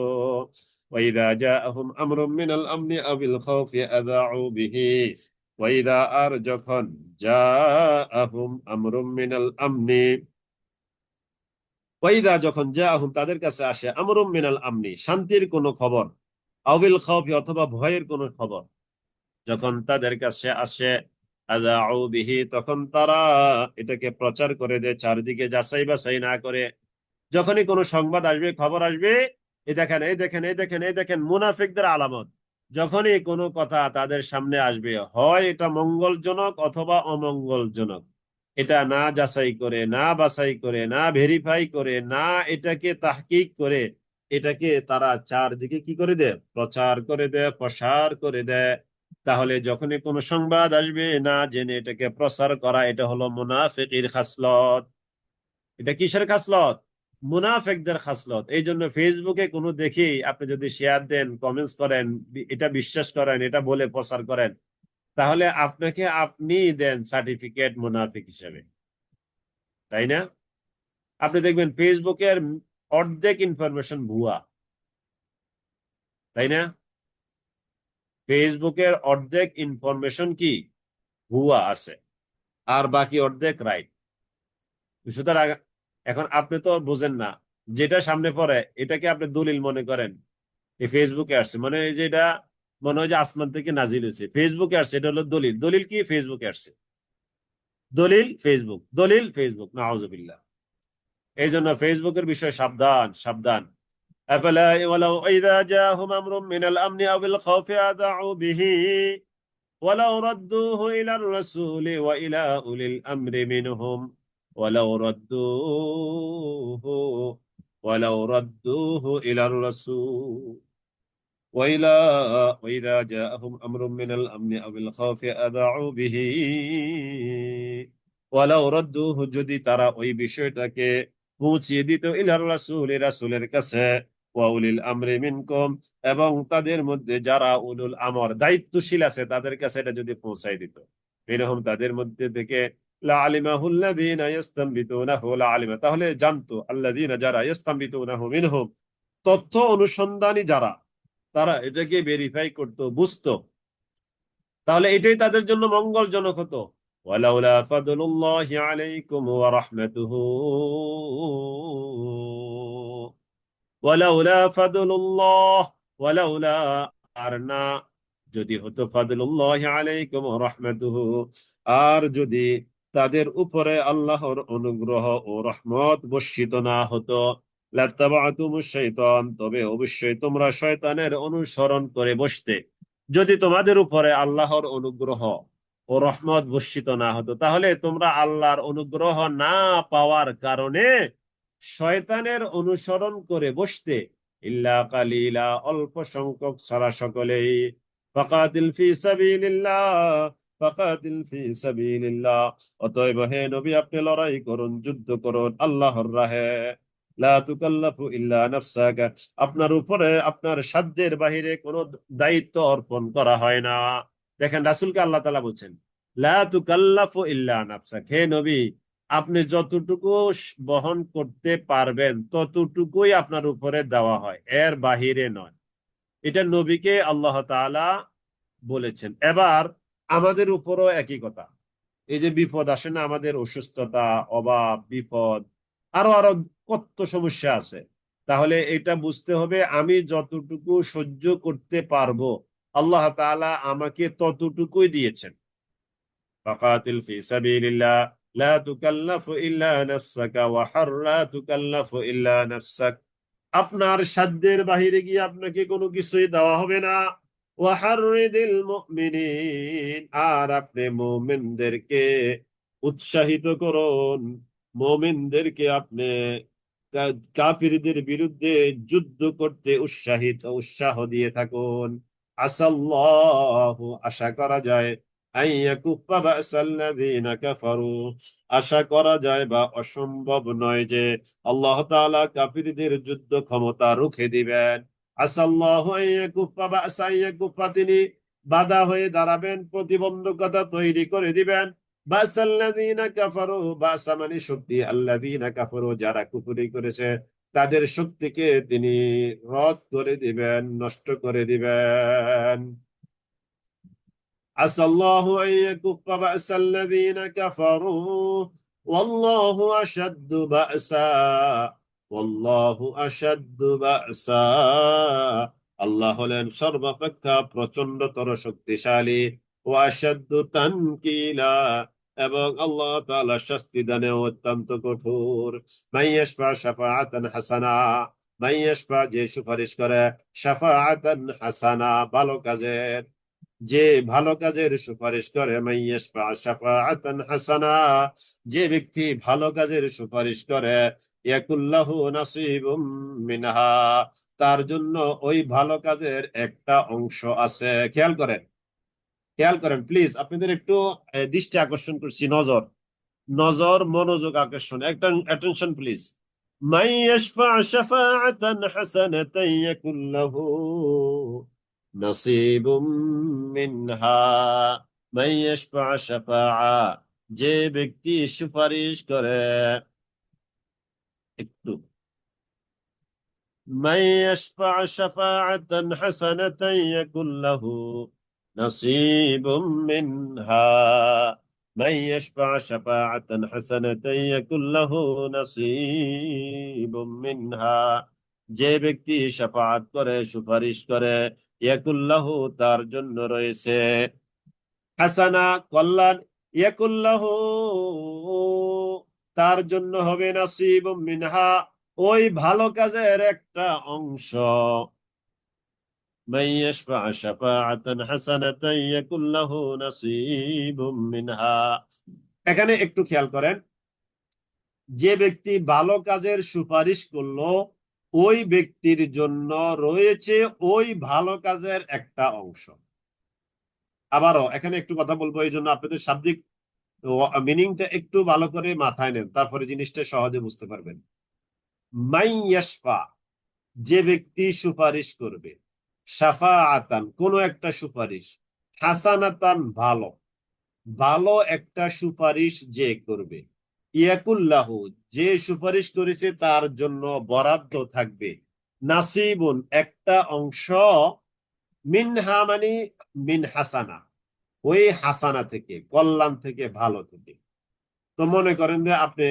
ওয়াইদা জাআহুম আমরুম মিনাল আমনি আবিল খাউফি আযাউ বিহি, ওয়াইদা, আর যখন জাআহুম আমরুম মিনাল আমনি, ওয়াইদা যখন জাআহুম তাদের কাছে আসে, আমরুম মিনাল আমনি শান্তির কোনো খবর, আবিল খাউফি অথবা ভয়ের কোনো খবর, যখন তাদের কাছে আসে, আযাউ বিহি তখন তারা এটাকে প্রচার করে দেয় চারিদিকে, যাচাই বাছাই না করে। যখনই কোনো সংবাদ আসবে, খবর আসবে, এই দেখেন, এই দেখেন, এই দেখেন, এই দেখেন, মুনাফিকদের আলামত, যখনই কোনো কথা তাদের সামনে আসবে, হয় এটা মঙ্গলজনক অথবা অমঙ্গলজনক, এটা না যাচাই করে, না বাছাই করে, না ভেরিফাই করে, না এটাকে তাহকিক করে, এটাকে তারা চারদিকে কি করে দেয়? প্রচার করে দেয়, প্রসার করে দেয়। তাহলে যখনই কোনো সংবাদ আসবে, না জেনে এটাকে প্রচার করা, এটা হলো মুনাফিকের খাসলত। এটা কিসের খাসলত? মুনাফিকদের খাসলত। এই জন্য ফেসবুকে কোনো দেখেই আপনি যদি শেয়ার দেন, কমেন্টস করেন, এটা বিশ্বাস করেন, এটা বলে প্রচার করেন, তাহলে আপনাকে আপনি দেন সার্টিফিকেট মুনাফিক হিসেবে, তাই না? আপনি দেখবেন ফেসবুকের অর্ধেক ইনফরমেশন ভুয়া, তাই না? ফেসবুকের অর্ধেক ইনফরমেশন কি ভুয়া আছে, আর বাকি অর্ধেক রাইট। সুতরাং এখন আপনি তো বোঝেন না, যেটা সামনে পড়ে এটাকে আপনি দলিল মনে করেন। এই ফেসবুকে আসছে মানে এই যে এটা মনে হয় যে আসমান থেকে নাজিল হয়েছে, ফেসবুকে আসছে, এটা হলো দলিল। দলিল কি? ফেসবুকে আসছে। দলিল ফেসবুক, দলিল ফেসবুক, নাউজুবিল্লাহ। এই জন্য ফেসবুকের বিষয়ে সাবধান, সাবধান। أفلا ولو إذا جاءهم أمر من الأمن أو الخوف أذاعوا به ولو ردوه إلى الرسول وإلى أولي الأمر منهم ولو ردوه ولو ردوه إلى الرسول وإلى وإذا جاءهم أمر من الأمن أو الخوف أذاعوا به ولو ردوه যদি তারা ওই বিষয়টাকে পৌঁছিয়ে দিত ইলার রাসূল, রাসূলের কাছে, ওয়া উলিল আমরি মিনকুম, এবং তাদের মধ্যে যারা উলুল আমর দায়িত্বশীল আছে তাদের কাছে এটা যদি পৌঁছায় দিত, মিনহুম তাদের মধ্যে থেকে, লা আলিমাহু আল্লাযীনা ইস্তামবিতুনাহু, লা আলিমা তাহলে জানতো, আল্লাযীনা যারা ইস্তামবিতুনাহু মিনহুম তথ্য অনুসন্ধানী যারা, তারা এটাকে ভেরিফাই করতো, বুঝতো, তাহলে এটাই তাদের জন্য মঙ্গলজনক হতো। ওয়ালাউলা ফাদলুল্লাহি আলাইকুম ওয়া রাহমাতুহু ওয়ালাউলা ফাদলুল্লাহ ওয়ালাউলা আর না, যদি হতো ফাদলুল্লাহি আলাইকুম ওয়া রাহমাতুহু, আর যদি তাদের উপরে আল্লাহর অনুগ্রহ ও রহমত বর্ষিত না হতো, লাত্তাবাতুমুশ শাইতান, তবে অবশ্যই তোমরা শয়তানের অনুসরণ করে বসতে। যদি তোমাদের উপরে আল্লাহর অনুগ্রহ ও রহমত বর্ষিত না হতো, তাহলে তোমরা আল্লাহর অনুগ্রহ না পাওয়ার কারণে শয়তানের অনুসরণ করে বসতে। ইল্লা কালিলা, অল্প সংখ্যক ছাড়া সকলেই। ফাকাতিল ফি সাবিলিল্লাহ, ফাকাতিল ফি সাবিলিল্লাহ, অতএব হে নবী আপনি লড়াই করুন, যুদ্ধ করুন আল্লাহর রাহে। লা তুকাল্লাফু ইল্লা নাফসাকা, আপনার উপরে আপনার সাধ্যের বাহিরে কোনো দায়িত্ব অর্পণ করা হয় না। দেখেন রাসূলকে আল্লাহ তাআলা বলছেন, লা তুকাল্লাফু ইল্লা নাফসাক, হে নবী আপনি যতটুকু বহন করতে পারবেন ততটুকুই আপনার উপরে দেওয়া হয়, এর বাহিরে নয়। এটা নবীকে আল্লাহ তাআলা বলেছেন। এবার আমাদের উপরও একই কথা। এই যে বিপদ আসে না, আমাদের অসুস্থতা, অভাব, বিপদ, আরো আরো কত সমস্যা আছে, তাহলে এটা বুঝতে হবে আমি যতটুকু সহ্য করতে পারবো আল্লাহ তাআলা আমাকে ততটুকুই দিয়েছেন। ফাকাতিল ফি সাবিলিল্লাহ লা তুকাল্লাফু ইল্লা নাফসাকা ওয়া লা তুকাল্লাফু ইল্লা নাফসাক, আপনার সাধ্যের বাহিরে গিয়ে আপনাকে কোনো কিছুই দেওয়া হবে না। ওয়াহাররিদিল মুমিনিন, আর আপনি মুমিনদেরকে উৎসাহিত করুন, মুমিনদেরকে আপনি কাফিরদের বিরুদ্ধে যুদ্ধ করতে উৎসাহ দিয়ে থাকুন। আসাল্লাহু, আশা করা যায়, আইয়াকুফা বাসাল্লাযীনা কাফারু, আশা করা যায় বা অসম্ভব নয় যে আল্লাহ তাআলা কাফিরদের যুদ্ধ ক্ষমতা রুখে দিবেন। আসাল্লাহু আইয়াকুফা বাসা, আইয়াকুফা তিনি বাধা হয়ে দাঁড়াবেন, প্রতিবন্ধকতা তৈরি করে দিবেন। বাসাল্লাযীনা কাফারু, বাসা মানে শক্তি, আল্লাযীনা কাফারু যারা কুফরি করেছে তাদের শক্তিকে তিনি রদ করে দিবেন, নষ্ট করে দিবেন। আসাল্লাহু আইয়াকুফা বাসাল্লাযীনা কাফারু ওয়াল্লাহু আশাদ্দু বাসা, ওয়াল্লাহু আশাদ্দু বাসা, আল্লাহ হলেন সর্বাপেক্ষা প্রচন্ডতর শক্তিশালী। ওয়া আশাদ্দু তানকিলা, এবং আল্লাহ তাআলা শাস্তি দানে অত্যন্ত কঠোর। মাইয়াশফা শাফাআতান হাসানা, মাইয়াশফা যে সুপারিশ করে, শাফাআতান হাসানা ভালো কাজের, যে ভালো কাজের সুপারিশ করে, মাইয়াশফা শাফাআতান হাসানা যে ব্যক্তি ভালো কাজের সুপারিশ করে, ইয়াকুল্লাহু নাসিবুম মিনহা, তার জন্য ওই ভালো কাজের একটা অংশ আছে। খেয়াল করেন, খেয়াল করেন প্লিজ, আপনাদের একটু দৃষ্টি আকর্ষণ করছি, নজর, নজর, মনোযোগ আকর্ষণ, একটা অ্যাটেনশন প্লিজ। من يشفع شفاعة حسنة يكن له نصيب منها من يشفع شفاعة যে ব্যক্তি সুপারিশ করে একটু من يشفع شفاعة حسنة يكن له نصيب منها من يشفع شفاعة حسنة يكن له نصيب منها যে ব্যক্তি শাফাআত করে সুপারিশ করে ইয়াকুল লাহু তার জন্য রয়েছে হাসানা কল্যাণ ইয়াকুল লাহু তার জন্য হবে নাসিব মিনহা ওই ভালো কাজের একটা অংশ من يشفع شفاعة حسنة يكن له نصيب منها এখানে একটু খেয়াল করেন যে ব্যক্তি ভালো কাজের সুপারিশ করলো ওই ব্যক্তির জন্য রয়েছে ওই ভালো কাজের একটা অংশ আবারও এখানে একটু কথা বলবো এই জন্য আপনাদের শাব্দিক মিনিংটা একটু ভালো করে মাথায় নেন তারপরে জিনিসটা সহজে বুঝতে পারবেন মাই ইয়াশফা যে ব্যক্তি সুপারিশ করবে শাফাআতান কোন একটা সুপারিশ হাসানাতান ভালো ভালো একটা সুপারিশ যে করবে ইয়াকুল্লাহু যে সুপারিশ করেছে তার জন্য বরাদ্দ থাকবে নাসিবুন একটা অংশ মিনহা মানে মিন হাসানা ওই হাসানা থেকে কল্যাণ থেকে ভালো থেকে তো মনে করেন যে আপনি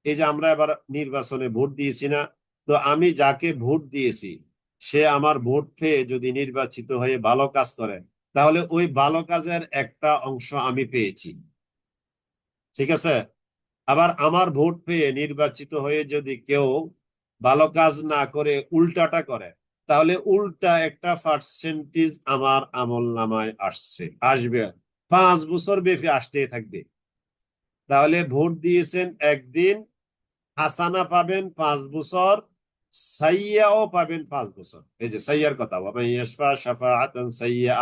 এই যে আমরা এবার নির্বাচনে ভোট দিয়েছি না তো আমি যাকে ভোট দিয়েছি সে আমার ভোট পেয়ে যদি নির্বাচিত হয়ে ভালো কাজ করে তাহলে ওই ভালো কাজের একটা অংশ আমি পেয়েছি ঠিক আছে আবার আমার ভোট পেয়ে নির্বাচিত হয়ে যদি কেউ ভালো কাজ না করে উল্টাটা করে তাহলে উল্টা একটা পার্সেন্টেজ আমার আমল নামায় আসবে 5 বছর ব্যাপী আসতেই থাকবে তাহলে ভোট দিয়েছেন একদিন হাসানা পাবেন 5 বছর সাইয়াও পাবেন 5 বছর এই যে সাইয়ার কথা সাইয়া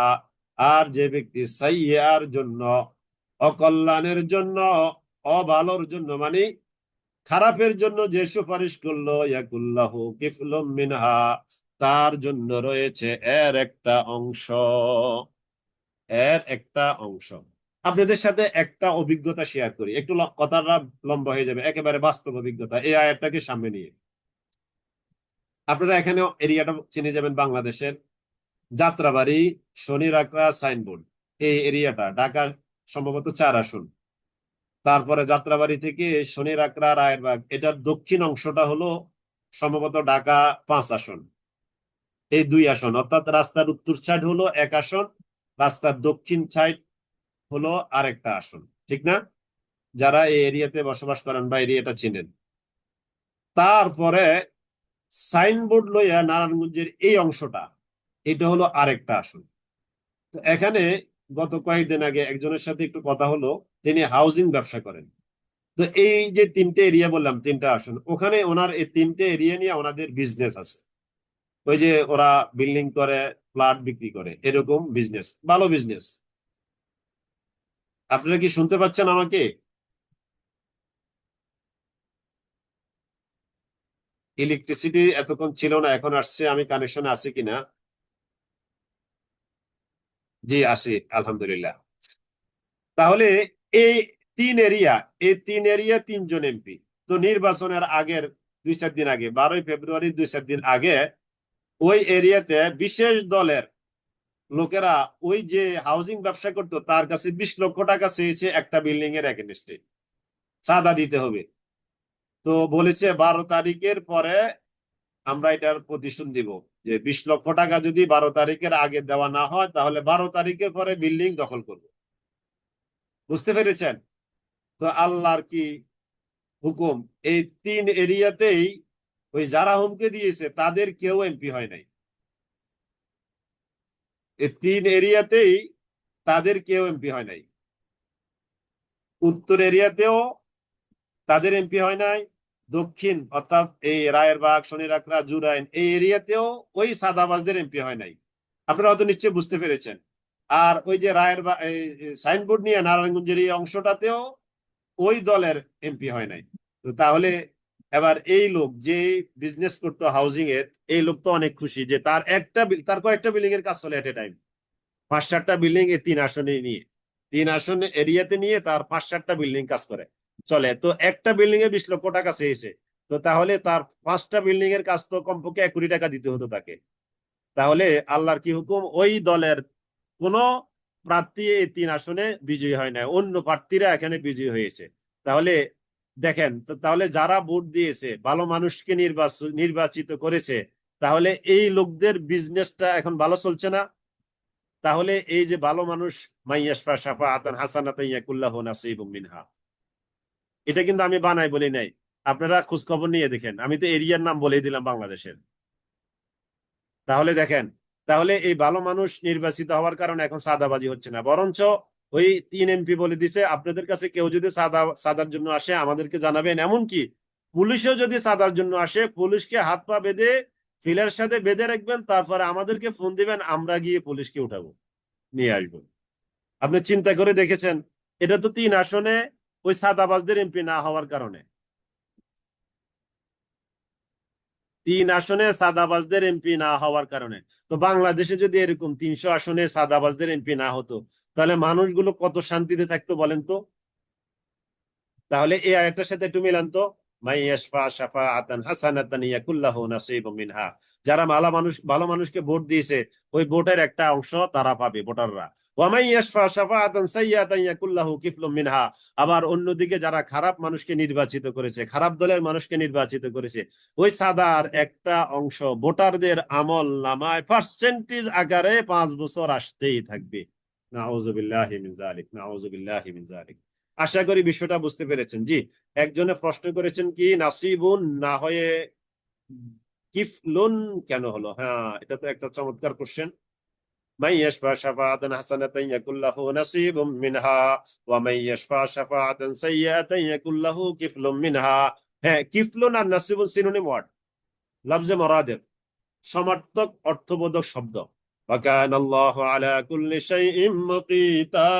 আর যে ব্যক্তি সাইয়ার জন্য অকল্যাণের জন্য অভালোর জন্য মানে খারাপের জন্য যে সুপারিশ করলো ইয়াকুল্লাহু কিফলুম মিনহা তার জন্য রয়েছে এর একটা অংশ আপনাদের সাথে একটা অভিজ্ঞতা শেয়ার করি একটু কথাটা লম্বা হয়ে যাবে একেবারে বাস্তব অভিজ্ঞতা এই আয়াতটাকে সামনে নিয়ে আপনারা এখানে এরিয়াটা চিনে যাবেন বাংলাদেশের যাত্রাবাড়ি শনির আকরা সাইনবোর্ড এই এরিয়াটা ঢাকার সম্ভবত 4 আসন তারপরে যাত্রাবাড়ি থেকে শনির আকরা রায়েরবাগ এটার দক্ষিণ অংশটা হলো সম্ভবত ঢাকা 5 আসন এই 2 আসন অর্থাৎ রাস্তার উত্তর সাইড হলো 1 আসন রাস্তার দক্ষিণ সাইড হলো আরেকটা আসন ঠিক না যারা এই এরিয়াতে বসবাস করেন বা এরিয়াটা চিনেন তারপরে সাইনবোর্ড লইয়া নারায়ণগঞ্জের এই অংশটা এটা হলো আরেকটা আসন তো এখানে গত কয়েকদিন আগে একজনের সাথে একটু কথা হলো তিনি হাউজিং ব্যবসা করেন তো এই যে 3টে এরিয়া বললাম 3টা আসন ওখানে ওনার এই 3টে এরিয়া নিয়ে ওনাদের বিজনেস আছে ওই যে ওরা বিল্ডিং করে ফ্ল্যাট বিক্রি করে এরকম বিজনেস ভালো বিজনেস আপনারা কি শুনতে পাচ্ছেন আমাকে ইলেকট্রিসিটি এতক্ষণ ছিল না এখন আসছে আমি কানেকশনে আছি কিনা জি আসি আলহামদুলিল্লাহ তাহলে এই তিন এরিয়া 3জন এমপি তো নির্বাচনের আগের 2-4 দিন আগে 12ই ফেব্রুয়ারি 2-4 দিন আগে ওই এরিয়াতে বিশেষ দলের লোকেরা ওই যে হাউজিং ব্যবসা করতো তার কাছে 20 লক্ষ টাকা চেয়েছে একটা বিল্ডিং এর এগেনস্টে চাঁদা দিতে হবে তো বলেছে 12 তারিখের পরে আমরা এটার প্রতিশোধ দিব যে 20 লক্ষ টাকা যদি 12 তারিখের আগে দেওয়া না হয় তাহলে 12 তারিখের পরে বিল্ডিং দখল করব বুঝতে পেরেছেন তো আল্লাহর কি হুকুম এই 3 এরিয়াতেই ওই যারা হুমকি দিয়েছে তাদের কেউ এমপি হয় নাই এই 3 এরিয়াতেই তাদের কেউ এমপি হয় নাই উত্তর এরিয়াতেও তাদের এমপি হয় নাই দক্ষিণ অর্থাৎ এই রায়েরবাগ শনির আকরা জুরাইন এই এরিয়াতেও ওই সাদাবাজদের এমপি হয় নাই আপনারা হয়তো নিশ্চয়ই বুঝতে পেরেছেন আর ওই যে রায়েরবাগ সাইনবোর্ড নিয়ে নারায়ণগঞ্জের এই অংশটাতেও ওই দলের এমপি হয় নাই তো তাহলে এবার এই লোক যে বিজনেস করতো হাউজিং এর, এই লোক তো অনেক খুশি যে তার কয়েকটা বিল্ডিং এর কাজ চলে এট এ টাইম, 5-7টা বিল্ডিং এ 3 আসনে নিয়ে, 3 আসন এরিয়াতে নিয়ে তার 5-7টা বিল্ডিং কাজ করে চলে। তো একটা বিল্ডিং এ 20 লক্ষ টাকা চেয়েছে, তো তাহলে তার 5টা বিল্ডিং এর কাজ তো কমপক্ষে 1 কোটি টাকা দিতে হতো তাকে। তাহলে আল্লাহর কি হুকুম, ওই দলের কোন প্রার্থী এই 3 আসনে বিজয়ী হয় না, অন্য প্রার্থীরা এখানে বিজয়ী হয়েছে। তাহলে দেখেন তো, তাহলে যারা ভোট দিয়েছে ভালো মানুষকে নির্বাচিত করেছে, তাহলে এই লোকদের বিজনেসটা এখন ভালো চলছে না। তাহলে এই যে ভালো মানুষ, মাইয়াশফা শাফাআতান হাসানাতান ইয়াকুল্লাহু নাসিবুম মিনহা, এটা কিন্তু আমি বানাই বলি নাই, আপনারা খোঁজ খবর নিয়ে দেখেন, আমি তো এরিয়ার নাম বলেই দিলাম বাংলাদেশের। তাহলে দেখেন, তাহলে এই ভালো মানুষ নির্বাচিত হওয়ার কারণে এখন সাদাবাজি হচ্ছে না, বরঞ্চ ওই 3 এমপি বলে দিছে আপনাদের কাছে কেউ যদি সাদার জন্য আসে আমাদেরকে জানাবেন। এমনকি পুলিশও যদি সাদার জন্য আসে, পুলিশকে হাত পা বেঁধে ফিলের সাথে বেঁধে রাখবেন, তারপরে আমাদেরকে ফোন দিবেন, আমরা গিয়ে পুলিশকে উঠাবো, নিয়ে আসবো। আপনি চিন্তা করে দেখেছেন? এটা তো 3 আসনে ওই সাদাবাজদের এমপি না হওয়ার কারণে, 3 আসনে সাদাবাজদের এমপি না হওয়ার কারণে। তো বাংলাদেশে যদি এরকম 300 আসনে সাদাবাজদের এমপি না হতো, তাহলে মানুষগুলো কত শান্তিতে থাকতো বলেন তো। তাহলে এই আয়াতটার সাথে একটু মিলান তো, মাইয়াশফা শাফাআতান হাসানাতান ইয়াকুল্লাহু নাসিবুম মিনহা, যারা ভালো মানুষকে ভোট দিয়েছে, ওই ভোটের একটা অংশ তারা পাবে, ভোটাররা। ওয়া মাইয়াশফা শাফাআতান সাইয়্যাতান ইয়াকুল্লাহু কিফলুম মিনহা, আবার অন্যদিকে যারা খারাপ মানুষকে নির্বাচিত করেছে, খারাপ দলের মানুষকে নির্বাচিত করেছে, ওই সাদার একটা অংশ ভোটারদের আমল নামায় পার্সেন্টেজ আকারে 5 বছর আসতেই থাকবে। নাউযুবিল্লাহি মিন যালিক, নাউযুবিল্লাহি মিন যালিক। আশা করি বিষয়টা বুঝতে পেরেছেন। জি, একজনে প্রশ্ন করেছেন কি নাসিবুন না হয়ে কিফলুন কেন হলো? হ্যাঁ, এটা তো একটা চমৎকার কোশ্চেন। মান ইয়াশফা শাফাআতান হাসানাতান ইয়াকুল লাহু নাসিবুম মিনহা ওয়া মান ইয়াশফা শাফাআতান সাইয়্যাতান ইয়াকুল লাহু কিফলুম মিনহা। হ্যাঁ, কিফলুন আর নাসিবুন সিনোনিম ওয়ার্ড, লফজে মুরাদের, সমার্থক অর্থবোধক শব্দ। ওয়া কানা আল্লাহু আলা কুল্লি শাইইন মুকিতা,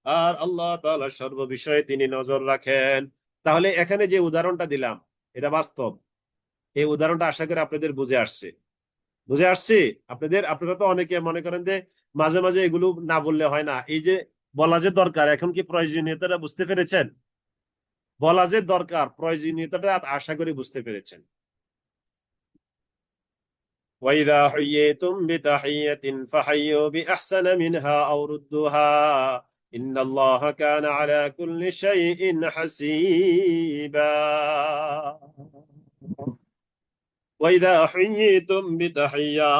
আর আল্লাহ তাআলা সর্ববিষয়ে তিনি নজর রাখেন। তাহলে এখানে যে উদাহরণটা দিলাম এটা বাস্তব। এই উদাহরণটা আশা করি আপনাদের বুঝে আসছে, বুঝে আসছি আপনাদের। আপনারা তো অনেকে মনে করেন যে মাঝে মাঝে এগুলো না বললে হয় না, এই যে বলা যে দরকার, এখন কি প্রয়োজনীয়তাটা বুঝতে পেরেছেন? বলা যে দরকার, প্রয়োজনীয়তাটা আশা করি বুঝতে পেরেছেন। وإذا حييتم بتحية فحيوا بأحسن منها أو ردوها إن الله كان على كل شيء حسيبا। ওয়াইদা হুইয়িতুম বিতাহিয়্যা,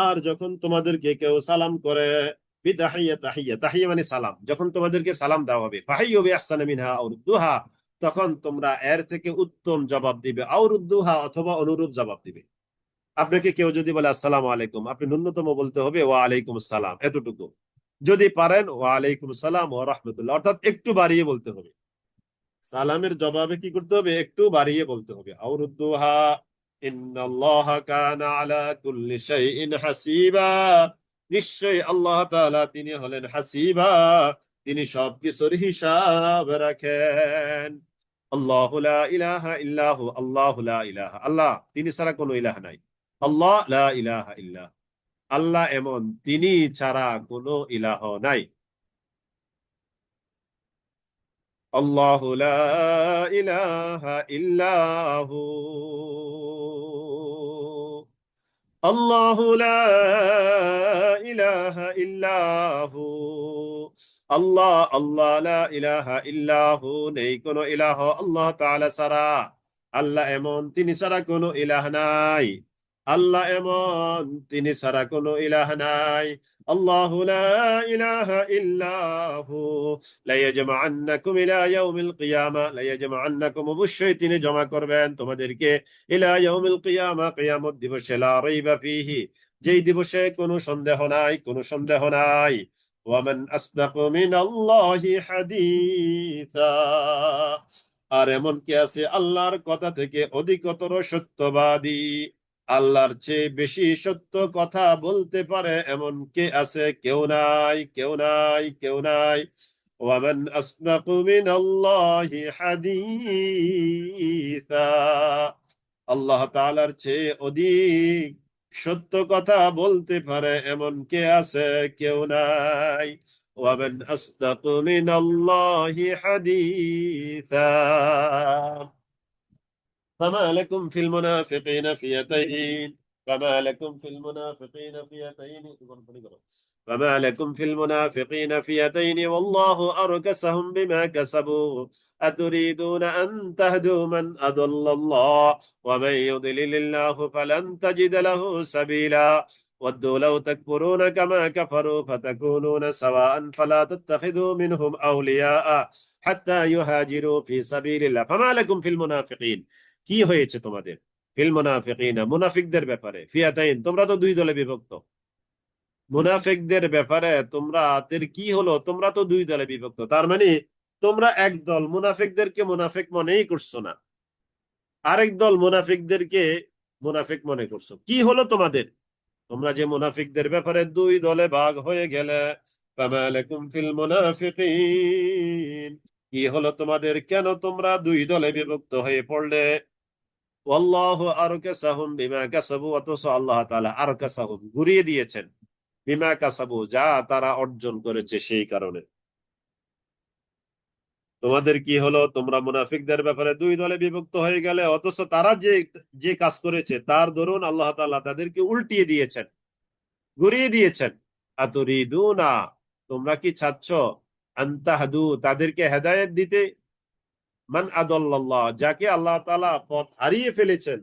আর যখন তোমাদেরকে কেউ সালাম করে, বিতাহিয়্যা, তাহিয়্যা, তাহিয়্যা মানে সালাম, যখন তোমাদেরকে সালাম দেওয়া হবে, ফাহিয়্যু বিআহসানি মিনহা আও রুদ্দুহা, তখন তোমরা এর থেকে উত্তম জবাব দিবে, আও রুদ্দুহা অথবা অনুরূপ জবাব দিবে। আপনাকে কেউ যদি বলে আসসালামু আলাইকুম, আপনি ন্যূনতম বলতে হবে ওয়া আলাইকুম আসসালাম, এতটুকু। যদি পারেন ওয়া আলাইকুম আসসালাম ওয়া রাহমাতুল্লাহ, অর্থাৎ একটু বাড়িয়ে বলতে হবে। সালামের জবাবে কি করতে হবে? একটু বাড়িয়ে বলতে হবে। আও রুদ্দুহা ইন্নাল্লাহা কানা আলা কুল্লি শাইইন হাসিবা, নিশ্চয়ই আল্লাহ তাআলা তিনি হলেন হাসিবা, তিনি সবকিছুর হিসাব রাখেন। আল্লাহু লা ইলাহা ইল্লাহু, আল্লাহু লা ইলাহা, আল্লাহ তিনি ছাড়া কোনো ইলাহ নাই। আল্লাহ লা ইলাহা ইল্লাহ, আল্লাহ এমন, তিনি ছাড়া কোনো ইলাহ নাই। আল্লাহু লা ইলাহা ইল্লাহু, আল্লাহু লা ইলাহা ইল্লাহু, আল্লাহ, আল্লাহ লা ইলাহা ইল্লাহু, নেই কোনো ইলাহ আল্লাহ তাআলা ছাড়া। আল্লাহ এমন, তিনি ছাড়া কোনো ইলাহ নাই। আল্লাহ এমন, তিনি ছাড়া কোনো ইলাহ নাই। আল্লাহু লা ইলাহা ইল্লাহু লায়াজমাআন্নাকুম ইলা ইয়াউমিল কিয়ামা, লায়াজমাআন্নাকুম, অবশ্যই তিনি জমা করবেন তোমাদেরকে, ইলা ইয়াউমিল কিয়ামা, কিয়ামত দিবসে, লা রাইবা ফীহি, যেই দিবসে কোনো সন্দেহ নাই, কোনো সন্দেহ নাই। ওয়ামান আসদাকু মিনাল্লাহি হাদিসা, আর এমন কে আছে আল্লাহর কথা থেকে অধিকতর সত্যবাদী? আল্লাহর চেয়ে বেশি সত্য কথা বলতে পারে এমন কে আছে? কেউ নাই, কেউ নাই, কেউ নাই। ওয়ামান আসদাকু মিনাল্লাহি হাদীসা, আল্লাহ তাআলার চেয়ে অধিক সত্য কথা বলতে পারে এমন কে আছে? কেউ নাই। ওয়ামান আসদাকু মিনাল্লাহি হাদীসা। فما لكم في المنافقين فئتين فما لكم في المنافقين فئتين فما لكم في المنافقين فئتين والله أركسهم بما كسبوا أتريدون أن تهدوا من أضل الله ومن يضلل الله فلن تجد له سبيلا ودوا لو تكفرون كما كفروا فتكونون سواء فلا تتخذوا منهم أولياء حتى يهاجروا في سبيل الله فما لكم في المنافقين কি হয়েছে তোমাদের? ফিল মুনাফিকিনা, মুনাফিকদের ব্যাপারে, ফিয়াতাইন, তোমরা তো দুই দলে বিভক্ত। মুনাফিকদের ব্যাপারে তোমাদের কি হলো? তোমরা তো দুই দলে বিভক্ত, তার মানে তোমরা এক দল মুনাফিকদেরকে মুনাফিক মনেই করছো না, আরেক দল মুনাফিকদেরকে মুনাফিক মনে করছো। কি হলো তোমাদের? তোমরা যে মুনাফিকদের ব্যাপারে দুই দলে ভাগ হয়ে গেলে। ফামা লাকুম ফিল মুনাফিকিন, কি হলো তোমাদের? কেন তোমরা দুই দলে বিভক্ত হয়ে পড়লে? ওয়াল্লাহু আরকাসাহুম বিমা কাসাবু, অথচ আল্লাহ তাআলা আরকাসাহুম ঘুরিয়ে দিয়েছেন, বিমা কাসাবু যা তারা অর্জন করেছে সেই কারণে। তোমাদের কি হলো? তোমরা মুনাফিকদের ব্যাপারে দুই দলে বিভক্ত হয়ে গেলে, অথচ তারা যে যে কাজ করেছে তার দরুন আল্লাহ তাআলা তাদেরকে উল্টিয়ে দিয়েছেন, ঘুরিয়ে দিয়েছেন। আতুরিদুনা, তোমরা কি চাচ্ছ? আনতাহাদু, তাদেরকে হেদায়েত দিতে। মান আদাল্লাল্লাহ, যাকে আল্লাহ তাআলা পথ হারিয়ে ফেলেছেন,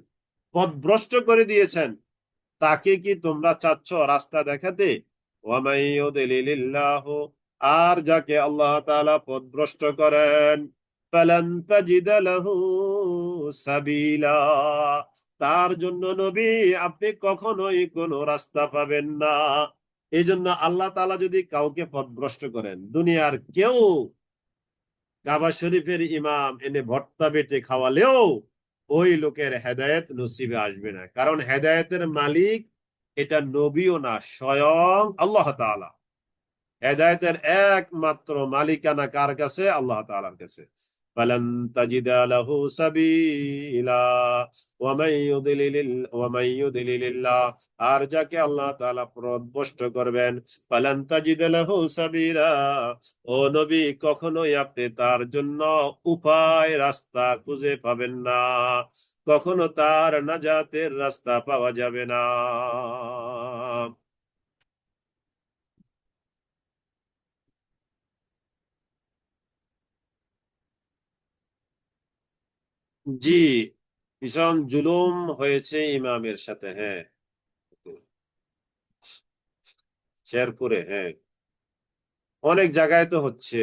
পথ ভ্রষ্ট করে দিয়েছেন, তাকে কি তোমরা চাচ্ছ রাস্তা দেখাতে? ওয়ামাই ইউদিলিল্লাহু, আর যাকে আল্লাহ তাআলা পথভ্রষ্ট করেন, ফালান তাজিদা লাহু সাবিলা, তার জন্য নবী আপনি কখনোই কোনো রাস্তা পাবেন না। এই জন্য আল্লাহ তাআলা যদি কাউকে পথভ্রষ্ট করেন, দুনিয়ার কেউ কাবা শরীফের ইমাম এনে ভর্তা বেটে খাওয়ালেও ওই লোকের হেদায়েত নসিবে আসবে না, কারণ হেদায়েতের মালিক এটা নবীও না, স্বয়ং আল্লাহ তাআলা। হেদায়েতের একমাত্র মালিকানা কার কাছে? আল্লাহ তাআলার কাছে। ফালান তাজিদা লাহু সাবিলা ওয়া মান ইউদ্লিলিল্লাহ, আর যাকে আল্লাহ তাআলা পথভ্রষ্ট করবেন, ফালান তাজিদা লাহু সাবিলা, ও নবী কখনোই আপনি তার জন্য উপায় রাস্তা খুঁজে পাবেন না, কখনো তার নাজাতের রাস্তা পাওয়া যাবে না। জি, ভীষণ জুলুম হয়েছে ইমামের সাথে, হ্যাঁ। শেরপুরে, হ্যাঁ, অনেক জায়গায় তো হচ্ছে,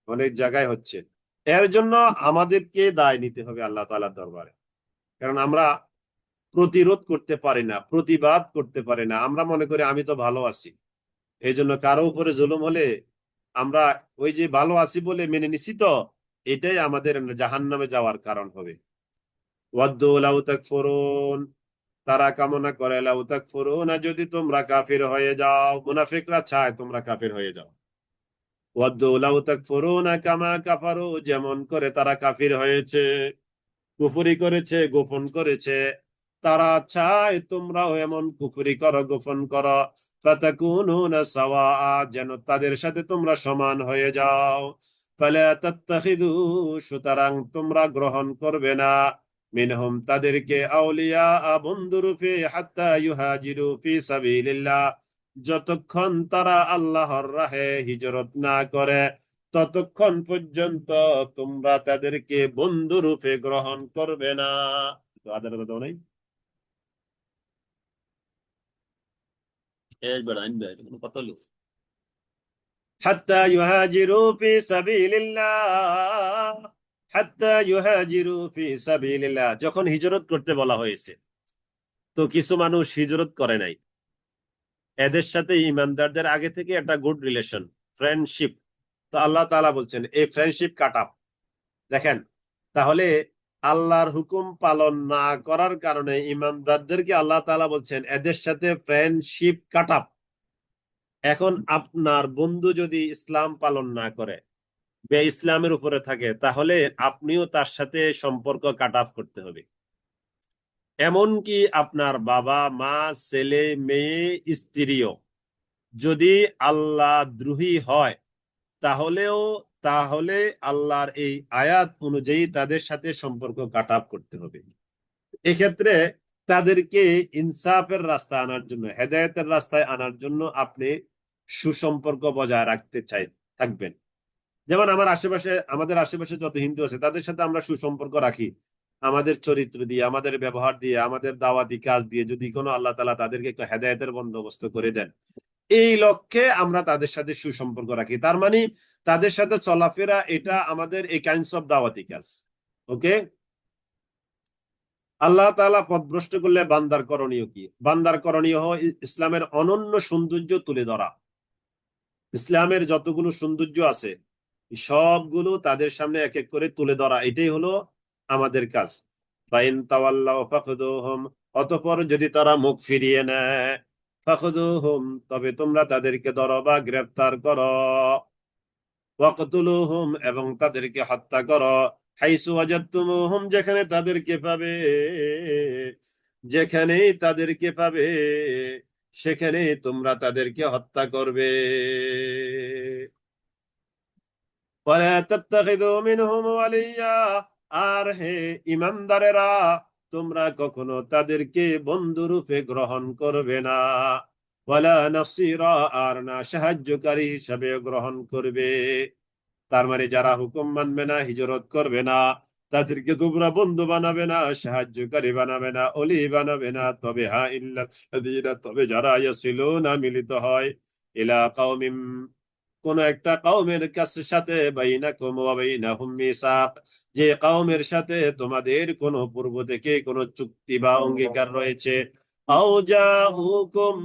অনেক জায়গায় হচ্ছে। এর জন্য আমাদেরকে দায় নিতে হবে আল্লাহ তাআলার দরবারে, কারণ আমরা প্রতিরোধ করতে পারি না, প্রতিবাদ করতে পারি না। আমরা মনে করি আমি তো ভালো আছি, এই জন্য কারো উপরে জুলুম হলে আমরা ওই যে ভালো আছি বলে মেনে নিছি, তো এটাই আমাদের জাহান্নামে যাওয়ার কারণ হবে। ওয়াদ্দু লাউ তাকফুরুন, তারা কামনা করে লাউ তাকফুরুন, যদি তোমরা কাফির হয়ে যাও। মুনাফিকরা চায় তোমরা কাফির হয়ে যাও। ওয়াদ্দু লাউ তাকফুরুন কামা কাফারু, যেমন করে তারা কাফির হয়েছে, কুফরি করেছে, গোপন করেছে, তারা চায় তোমরাও এমন কুফরি করো, গোপন করো। ফাতাকুনুনা সাওয়া, যেন তাদের সাথে তোমরা সমান হয়ে যাও। ফালা তাত্তাখিদু, সুতরাং তোমরা গ্রহণ করবে না, মিনহুম তাদেরকে, আউলিয়া বন্ধুরূপে, হাত্তা ইউহাজিরু ফি সাবিলিল্লাহ, যতক্ষণ তারা আল্লাহর রাহে হিজরত না করে ততক্ষণ পর্যন্ত তোমরা তাদেরকে বন্ধু রূপে গ্রহণ করবে না। তো আদালত দাও নাই কত লোক, হাত্তা ইউহাজিরু ফি সাবিলিল্লাহ, হাত্তা ইউহাজিরু ফি সাবিলিল্লাহ, যখন হিজরত করতে বলা হয়েছে তো কিছু মানুষ হিজরত করে নাই, এদের সাথে ইমানদারদের আগে থেকে একটা গুড রিলেশন, ফ্রেন্ডশিপ, তো আল্লাহ তাআলা বলছেন এই ফ্রেন্ডশিপ কাট আপ। দেখেন, তাহলে আল্লাহর হুকুম পালন না করার কারণে ইমানদারদেরকে আল্লাহ তাআলা বলছেন এদের সাথে ফ্রেন্ডশিপ কাট আপ। এখন আপনার বন্ধু যদি ইসলাম পালন না করে, ইসলামের উপরে থাকে, তাহলে আপনিও তার সাথে সম্পর্ক কাট অফ করতে হবে। এমনকি আপনার বাবা মা, ছেলে মেয়ে, স্ত্রীও যদি আল্লাহ দ্রোহী হয়, তাহলেও তাহলে আল্লাহর এই আয়াত অনুযায়ী তাদের সাথে সম্পর্ক কাট অফ করতে হবে। এক্ষেত্রে তাদেরকে ইনসাফের রাস্তায় আনার জন্য, হেদায়েতের রাস্তায় আনার জন্য আপনি সুসম্পর্ক বজায় রাখতে থাকবেন। যেমন আমাদের আশেপাশে যত হিন্দু আছে তাদের সাথে আমরা সুসম্পর্ক রাখি, আমাদের চরিত্র দিয়ে, আমাদের ব্যবহার দিয়ে, আমাদের দাওয়াতি কাজ দিয়ে, যদি কোনো আল্লাহ তাআলা তাদেরকে একটা হেদায়েতের বন্দোবস্ত করে দেন, এই লক্ষ্যে আমরা তাদের সাথে সুসম্পর্ক রাখি। তার মানে তাদের সাথে চলাফেরা এটা আমাদের এই কাইন্ডস অফ দাওয়াতি কাজ। ওকে। আল্লাহ তাআলা পথভ্রষ্ট করলে বান্দার করণীয় কি? বান্দার করণীয় হয় ইসলামের অনন্য সৌন্দর্য তুলে ধরা। ইসলামের যতগুলো সৌন্দর্য আছে সবগুলো তাদের সামনে এক এক করে তুলে ধরা, এটাই হলো আমাদের কাজ। ফাইন তাওয়াল্লাউ ফাখুযুহুম, অতঃপর যদি তারা মুখ ফিরিয়ে নেয়, ফাখুযুহুম, তবে তোমরা তাদেরকে ধরো বা গ্রেফতার করো, ওয়াকতুলুহুম, এবং তাদেরকে হত্যা করো, হাইসু ওয়াজাদতুমুহুম, যেখানে তাদেরকে পাবে, যেখানেই তাদেরকে পাবে সেখানে তোমরা তাদেরকে হত্যা করবে। ওয়ালা তাত্তাখিযু মিনহুম ওয়ালিয়্যা, আর হে ঈমানদারেরা, তোমরা কখনো তাদেরকে বন্ধুরূপে গ্রহণ করবে না। ওয়ালা নাসীরা, আর না সাহায্যকারী হিসাবে গ্রহণ করবে। তার মানে যারা হুকুম মানবে না, হিজরত করবে না, তাদেরকে তোমরা বন্ধু বানাবে না, সাহায্যকারী বানাবে না, অলি বানাবে না। তবে হ্যাঁ, ইল্লাল্লাযীনা, তবে যারা ইয়াসিলুনা, মিলিত হয়, ইলা কাওমিম, কোন একটা কওমের কাছে সাথে, বাইনাকুম ওয়া বাইনাহুম মিসাক, যে কওমের সাথে তোমাদের কোন পূর্ব থেকে কোন চুক্তি বা অঙ্গীকার রয়েছে। আও জাউকুম,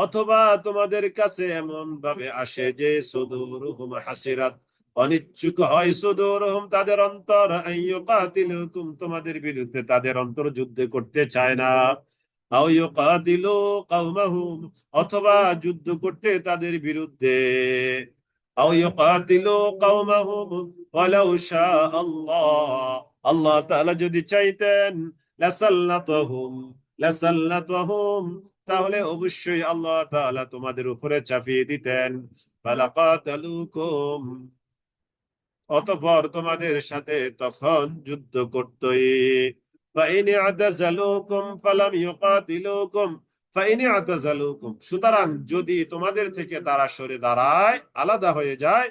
অথবা তোমাদের কাছে এমন ভাবে আসে যে সুদুরুহুম হাসিরাত, অনিচ্ছুক হয়, সুদুরুহুম, তাদের অন্তর, আইয়ুকাতিলুকুম, তোমাদের বিরুদ্ধে তাদের অন্তর যুদ্ধ করতে চায় না। আও ইউকাতিলু কওমাহুম, অথবা যুদ্ধ করতে তাদের বিরুদ্ধে। আও ইউকাতিলু কওমাহুম ওয়ালাউ শাআ আল্লাহ, আল্লাহ তাআলা যদি চাইতেন, লাসাল্লাতাহুম, লাসাল্লাতাহুম, তাহলে অবশ্যই আল্লাহ তাআলা তোমাদের উপরে চাপিয়ে দিতেন। ফালাকাতালুকুম, অতঃপর তোমাদের সাথে তখন যুদ্ধ করতই। ফাইন আতাযালুকুম ফালাম ইউকাতিলুকুম, ফাইন আতাযালুকুম, সুতরাং যদি তোমাদের থেকে তারা সরে দাঁড়ায়, আলাদা হয়ে যায়,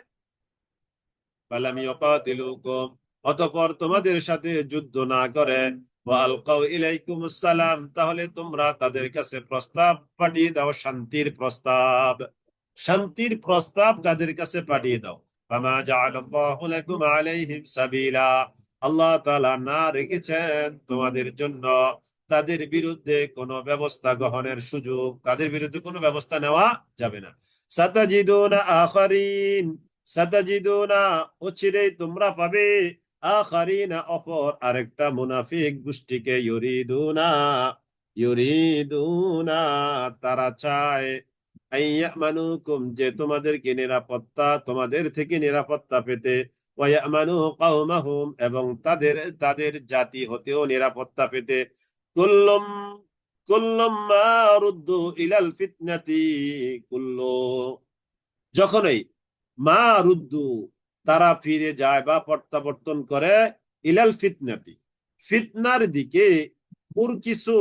ফালাম ইউকাতিলুকুম, অতঃপর তোমাদের সাথে যুদ্ধ না করে, ওয়া আলকাউ ইলাইকুমুস সালাম, তাহলে তোমরা তাদের কাছে প্রস্তাব পাঠিয়ে দাও, শান্তির প্রস্তাব, শান্তির প্রস্তাব তাদের কাছে পাঠিয়ে দাও। ফামা জাআলাল্লাহু লাকুম আলাইহিম সাবিলা, আল্লাহ তাআলা না রেখেছেন তোমাদের জন্য তাদের বিরুদ্ধে কোনো ব্যবস্থা গ্রহণের সুযোগ, তাদের বিরুদ্ধে কোনো ব্যবস্থা নেওয়া যাবে না। সাতাজিদুনা আখারিন, সাতাজিদুনা, অচিরেই তোমরা পাবে, আখারিনা, অপর আরেকটা মুনাফিক গোষ্ঠীকে, ইউরিদুনা, ইউরিদুনা, তারা চায়, আইয়ামানুকুম, যে তোমাদেরকে নিরাপত্তা, তোমাদের থেকে নিরাপত্তা পেতে, ওয়ায়ামানু কওমাহুম, এবং তাদের তাদের জাতি হতেও নিরাপত্তা পেতে। কুল্লুম, কুল্লুম মা রুদ্দু ইলাল ফিতনাতি, কুল্লু, যখনই, মা রুদ্দু, তারা ফিরে যায় বা প্রত্যাবর্তন করে, ইলাল ফিতনাতি, ফিতনার দিকে, ওর কিছু,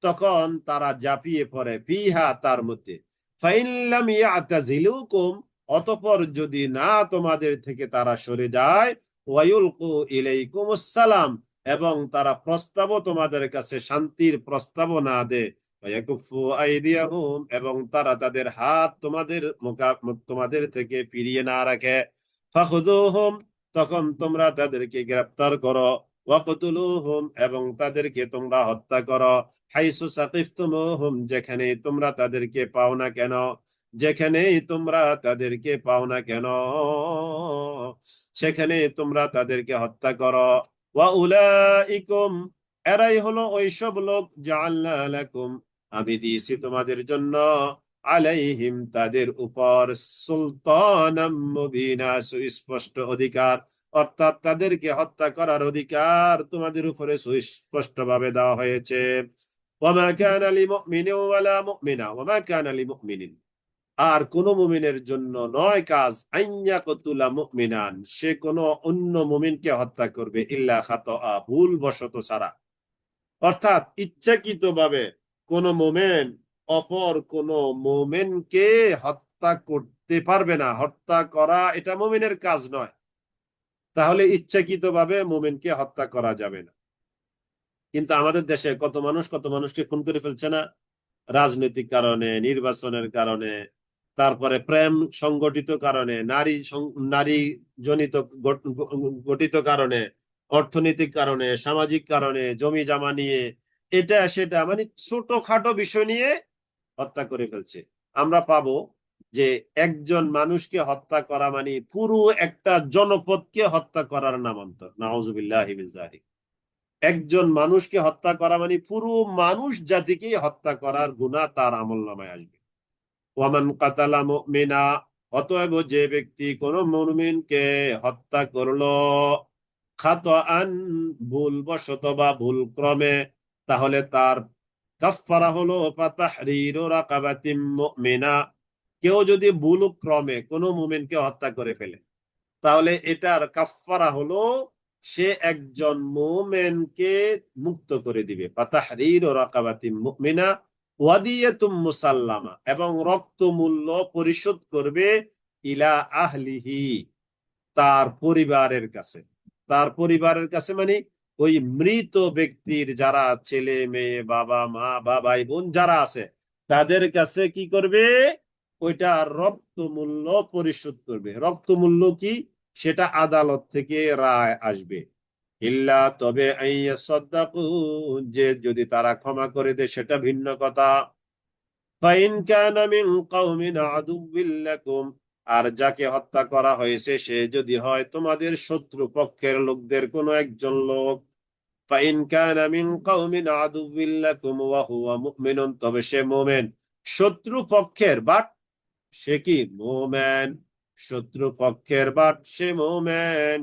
তখন তারা ঝাঁপিয়ে পড়ে, ফিহা, তার মধ্যে, ফাইন লাম ইয়াতাজিলুকুম, অতঃপর যদি না তোমাদের থেকে তারা সরে যায়, ওয়ায়ুলকু ইলাইকুমুস সালাম, এবং তারা প্রস্তাবও তোমাদের কাছে শান্তির প্রস্তাবও না দেয়, ওয়ায়াকুফু আইদিয়াহুম, এবং তারা তাদের হাত তোমাদের থেকে ফিরিয়ে না রাখে, ফাখুযুহুম, তখন তোমরা তাদেরকে গ্রেফতার করো, ওয়াকতুলুহুম, এবং তাদেরকে তোমরা হত্যা করো, হাইসু সাকিফতুমুহুম, যেখানে তোমরা তাদেরকে পাও না কেন, যেখানেই তোমরা তাদেরকে পাও না কেন, সেখানে তোমরা তাদেরকে হত্যা করো। ওয়া উলাইকুম, এরাই হলো ওইসব লোক, জাআলনা লাকুম, আমি দিয়েছি তোমাদের জন্য, আলাইহিম তাদের উপর সুলতানাম মুবিনা সুস্পষ্ট অধিকার, অর্থাৎ তাদেরকে হত্যা করার অধিকার তোমাদের উপরে সুস্পষ্ট ভাবে দেওয়া হয়েছে। ওয়ামা কানা লিমুমিনিন ওয়ালা মুমিনা ওয়ামা কানা লিমুমিনিন, আর কোন মুমিনের জন্য নয় কাজ আইয়া কতুলা মুমিনান, সে কোন অন্য মুমিনকে হত্যা করবে ইল্লা খাতআ, ভুল বশত ছাড়া। অর্থাৎ ইচ্ছাকৃতভাবে কোন মোমেন অপর কোন মোমেনকে হত্যা করতে পারবে না। হত্যা করা এটা মোমেনের কাজ নয়, তাহলে ইচ্ছাকৃতভাবে মোমেনকে হত্যা করা যাবে না। কিন্তু আমাদের দেশে কত মানুষকে খুন করে ফেলছে না, রাজনৈতিক কারণে, নির্বাচনের কারণে, তারপরে প্রেম সংগঠিত কারণে, নারী জনিত গঠিত কারণে, অর্থনৈতিক কারণে, সামাজিক কারণে, জমি জমা নিয়ে, এটা সেটা মানে ছোটখাটো বিষয় নিয়ে হত্যা করে ফেলছে। আমরা পাবো যে একজন মানুষকে হত্যা করা মানে পুরো একটা জনপদকে হত্যা করার নামান্তর। নাউজুবিল্লাহি মিন যালিক। একজন মানুষকে হত্যা করা মানে পুরো মানুষ জাতিকে হত্যা করার গুনাহ তার আমলনামায় আসবে। ওয়ামান কাতালা মুমিনা, অতএব যে ব্যক্তি কোন মুমিনকে হত্যা করলো খাতআন, ভুলবশত বা ভুল ক্রমে, তাহলে তার কাফফারা হলো ফাতাহরিরু রাকাবাতিম মুমিনা। কেউ যদি ভুল ক্রমে কোনো মুমিনকে হত্যা করে ফেলে, তাহলে এটার কাফফারা হলো সে একজন মুমিনকে মুক্ত করে দিবে। ফাতাহরিরু রাকাবাতিম মুমিনা ওয়াদিয়াতুম মুসাল্লামা, এবং রক্ত মূল্য পরিশোধ করবে ইলা আহলিহি, তার পরিবারের কাছে। তার পরিবারের কাছে মানে ওই মৃত ব্যক্তির যারা ছেলে মেয়ে, বাবা মা বা ভাই বোন যারা আছে, তাদের কাছে কি করবে, ওইটা রক্ত মূল্য পরিশোধ করবে। রক্ত মূল্য কি, সেটা আদালত থেকে রায় আসবে। ইল্লা তবে আইয়াসাদ্দাকু, যে যদি তারা ক্ষমা করে দেয় সেটা ভিন্ন কথা। ফাইন কানা মিন কওমিন আদুউল লাকুম, আর যাকে হত্যা করা হয়েছে সে যদি হয় তোমাদের শত্রু পক্ষের লোকদের কোন একজন লোক, ফাইন কানা মিন কওমিন আদুউল লাকুম ওয়া হুয়া মুমিনুন, তবে সে মুমিন। শত্রু পক্ষের বাট সে কি মুমিন, শত্রু পক্ষের বাট সে মুমিন।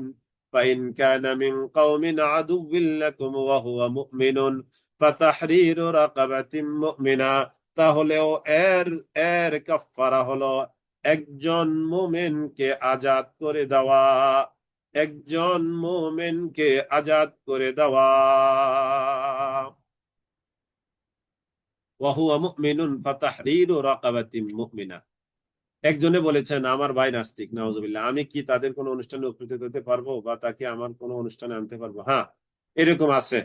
ফাইন কানা মিন কওমিন আদুউল লাকুম ওয়া হুয়া মুমিনুন ফাতাহরিরু রাকাবাতিন মুমিনা, তাহলেও এর এর কাফারা হলো একজন মুমিনকে আজাদ করে দেওয়া। একজন মুমিনকে আজাদ করে দেওয়া। ওয়া হুয়া মুমিনুন ফাতাহরিরু রাকাবাতিন মুমিনা। একজনে বলেছেন আমার ভাই নাস্তিক, নাউজুবিল্লাহ, আমি কি তাদের কোনো অনুষ্ঠানে উপস্থিত হতে পারবো বা তাকে আমার কোনো অনুষ্ঠানে আনতে পারবো? হ্যাঁ, এরকম আছে,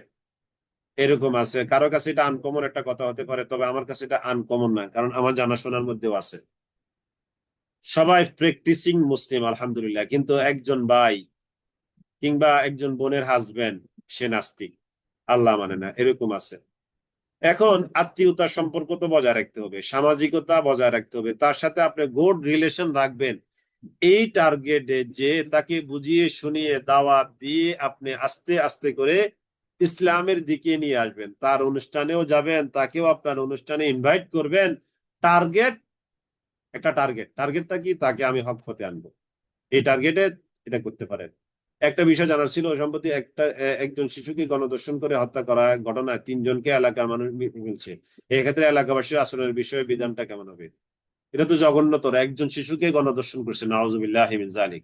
এরকম আছে। কারো কাছে এটা আনকমন একটা কথা হতে পারে, তবে আমার কাছে এটা আনকমন না, কারণ আমার জানাশোনার মধ্যেও আছে। সবাই প্র্যাকটিসিং মুসলিম আলহামদুলিল্লাহ, কিন্তু একজন ভাই কিংবা একজন বোনের হাজবেন্ড সে নাস্তিক, আল্লাহ মানে না, এরকম আছে। এখন আত্মীয়তার সম্পর্ক তো বজায় রাখতে হবে, সামাজিকতা বজায় রাখতে হবে, তার সাথে আপনি গুড রিলেশন রাখবেন, এই টার্গেটে যে তাকে বুঝিয়ে শুনিয়ে দাওয়াত দিয়ে আপনি আস্তে আস্তে করে ইসলামের দিকে নিয়ে আসবেন। তার অনুষ্ঠানেও যাবেন, তাকেও আপনার অনুষ্ঠানে ইনভাইট করবেন। টার্গেট একটা টার্গেটটা কি, তাকে আমি হক পথে আনবো, এই টার্গেটে এটা করতে পারেন। একটা বিষয় জানার ছিল, সম্প্রতি একজন শিশুকে গণধর্ষণ করে হত্যা করা ঘটনায় 3 জনকে এলাকার মানুষ মিলছে। এক্ষেত্রে এলাকাবাসীর আচরণের বিষয়ে বিধানটা কেমন হবে? এটা তো জঘন্যতর, একজন শিশুকে গণধর্ষণ করছে, নাউজুবিল্লাহি মিন যালিক।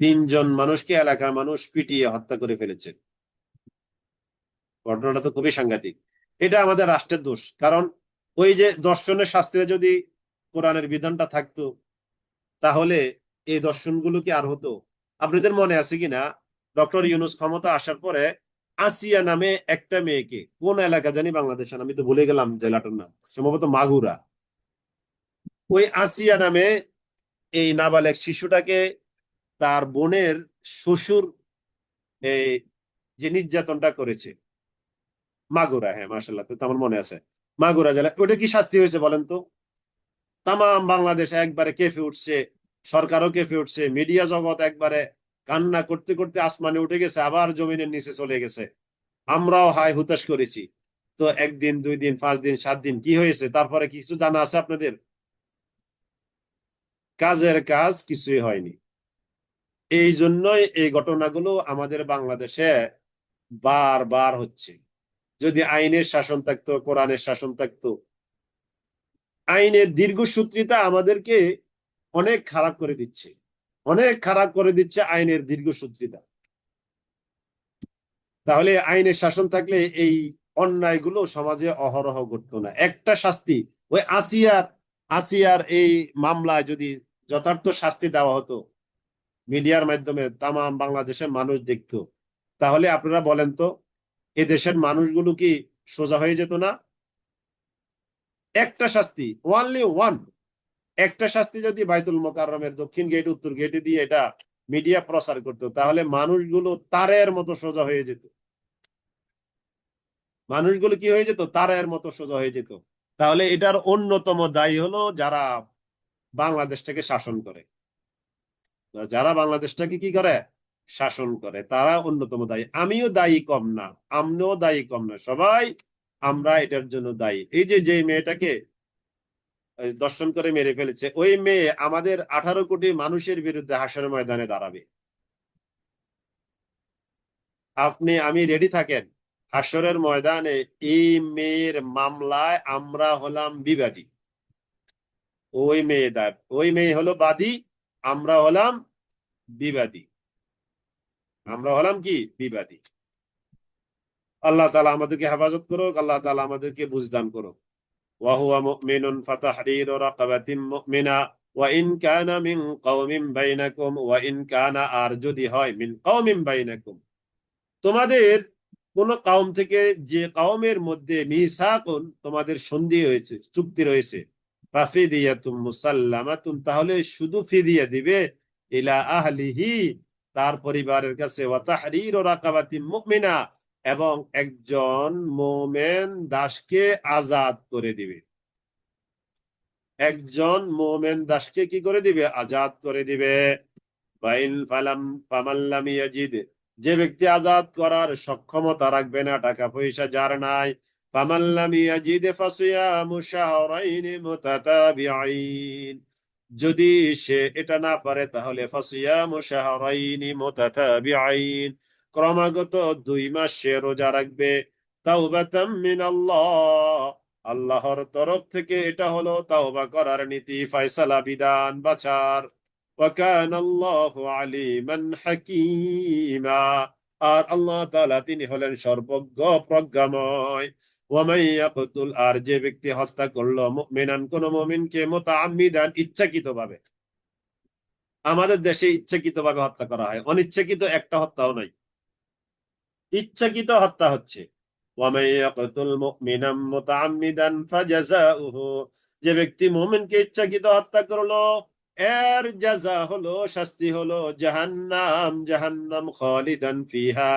3 জন মানুষকে এলাকার মানুষ পিটিয়ে হত্যা করে ফেলেছে। ঘটনাটা তো খুবই সাংঘাতিক। এটা আমাদের রাষ্ট্রের দোষ, কারণ ওই যে দর্শনের শাস্ত্রে যদি কোরআনের বিধানটা থাকতো, তাহলে এই দর্শনগুলো কি আর হতো? আপনাদের মনে আছে কিনা, ডক্টর ইউনূস ক্ষমতা আসার পরে আসিয়া নামে একটা মেয়েকে, কোন এলাকা জানি বাংলাদেশের, আমি তো ভুলে গেলাম জেলাটার নাম, সম্ভবত মাগুরা, ওই আসিয়া নামে এই নাবালেক শিশুটাকে তার বোনের শ্বশুর এই যে নির্যাতনটা করেছে, মাগুরা, হ্যাঁ মার্শাল্লাহ, তো আমার মনে আছে, মাগুরা জেলা। ওটা কি শাস্তি হয়েছে বলেন তো? তামাম বাংলাদেশ একবারে কেঁপে উঠছে, সরকারও কেঁপে উঠছে, মিডিয়া জগৎ একবারে কান্না করতে করতে আসমানে উঠে গেছে, আবার জমিনের নিচে চলে গেছে। আমরাও হায় হুতাশ করেছি। তো 1 দিন 2 দিন 5 দিন 7 দিন কি হয়েছে, তারপরে কিছু জানা আছে আপনাদের? কাজের কাজ কিছুই হয়নি। এই জন্যই এই ঘটনাগুলো আমাদের বাংলাদেশে বারবার হচ্ছে। যদি আইনের শাসন থাকতো, কোরআনের শাসন থাকতো, আইনের দীর্ঘসূত্রিতা আমাদেরকে অনেক খারাপ করে দিচ্ছে, অনেক খারাপ করে দিচ্ছে আইনের দীর্ঘসূত্রিতা। তাহলে আইনের শাসন থাকলে এই অন্যায়গুলো সমাজে অহরহ ঘটতো না। একটা শাস্তি, ওই আসিয়ার এই মামলায় যদি যথার্থ শাস্তি দেওয়া হতো, মিডিয়ার মাধ্যমে তাম বাংলাদেশের মানুষ দেখতো, তাহলে আপনারা বলেন তো এ দেশের মানুষগুলো কি সোজা হয়ে যেত না? একটা শাস্তি, ওয়ানলি ওয়ান, একটা শাস্তি যদি বাইতুল মোকাররমের দক্ষিণ গেট উত্তর গেটে দিয়ে এটা মিডিয়া প্রচার করতো, তাহলে মানুষগুলো তারের মতো সোজা হয়ে যেত। মানুষগুলো কি হয়ে যেত? তারের মতো সোজা হয়ে যেত। তাহলে এটার অন্যতম দায়ী হলো যারা বাংলাদেশটাকে শাসন করে, যারা বাংলাদেশটাকে কি করে, শাসন করে, তারা অন্যতম দায়ী। আমিও দায়ী কম না, আপনিও দায়ী কম না, সবাই আমরা এটার জন্য দায়ী। এই যে যে মেয়েটাকে দর্শন করে মেরে ফেলেছে, ওই মেয়ে আমাদের 18 কোটি মানুষের বিরুদ্ধে হাসরের ময়দানে দাঁড়াবে। আপনি আমি রেডি থাকেন, হাসরের ময়দানে এই মেয়ের মামলায় আমরা হলাম বিবাদী, ওই মেয়ে হলো বাদী, আমরা হলাম বিবাদী, আমরা হলাম কি, বিবাদী। আল্লাহ তাআলা আমাদেরকে হেফাজত করুক, আল্লাহ তাআলা আমাদেরকে বুঝদান করুক। وهو مؤمن فتحرير رقبة مؤمنة وإن كان من قوم بينكم وإن كان আর যদি হয় মিন কওমিন বাইনাকুম, তোমাদের কোন কওম থেকে, যে কওমের মধ্যে মিসাকুন, তোমাদের সন্ধি হয়েছে, চুক্তি রয়েছে, ফাফিদিয়াতুম মুসাল্লামাতুন, তাহলে শুধু ফিদিয়া দিবে, ইলা আহলিহি, তার পরিবারের কাছে, ওয়া তাহরিরু রাকাবাতিন মুমিনা, এবং একজন মোমেন দাসকে আজাদ করে দিবে, একজন মোমেন দাসকে কি করে দিবে, আজাদ করে দিবে। বাইন ফালাম ফামাল্লাম ইয়াজিদ, যে ব্যক্তি আজাদ করার সক্ষমতা রাখবে না, টাকা পয়সা যার নাই, ফামাল্লাম ইয়াজিদ ফাসিয়ামু শাহরাইন মুতাতাবিআইন, যদি সে এটা না পারে তাহলে ফাসিয়ামু শাহরাইন মুতাতাবিআইন, ক্রমাগত 2 মাস সে রোজা রাখবে। তাওবাতাম মিনাল্লাহ, আল্লাহর তরফ থেকে এটা হলো তাওবা করার নীতি, ফয়সালা, বিধান, বাছার। وكان الله عليما حكيما, আর আল্লাহ তাআলা তিনি হলেন সর্বজ্ঞ প্রজ্ঞাময়। ওয়ামান ইয়াকতুল, আর যে ব্যক্তি হত্যা করলো, মুমিনান, কোন মুমিনকে, মুতাআম্মিদান, ইচ্ছাকৃতভাবে, আমাদের দেশে ইচ্ছাকৃতভাবে হত্যা করা হয়, অনিচ্ছাকৃত একটা হত্যাও নাই, ইচ্ছাকৃত হত্যা হচ্ছে। ওয়ামান ইয়াকতুল মুমিনান মুতাআম্মিদান ফাজাযাউহু, যে ব্যক্তি মুমিনকে ইচ্ছাকৃত হত্যা করলো, এর জাযা হলো, শাস্তি হলো জাহান্নাম, জাহান্নাম, খালিদান ফিহা,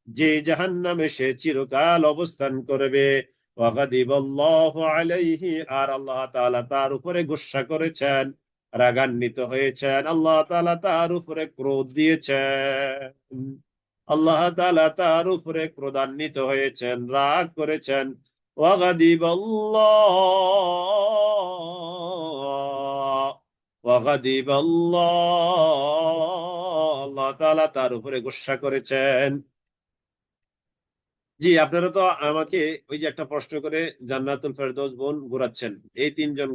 যে জাহান্নামে সে চিরকাল অবস্থান করবে। ওয়া গাদিবাল্লাহু আলাইহি, আর আল্লাহ তাআলা তার উপরে গুসা করেছেন, রাগান্বিত হয়েছেন, আল্লাহ তাআলা তার উপরে ক্রোধ দিয়েছেন, আল্লাহ তাআলা তার উপরে ক্রোধান্বিত হয়েছেন, রাগ করেছেন। আল্লাহ তাআলা তার উপরে গুসা করেছেন। জি, আপনারা তো আমাকে ওই যে একটা প্রশ্ন করে জান্নাতুল ফেরদৌস বোন ঘুরাচ্ছেন, এই 3 জন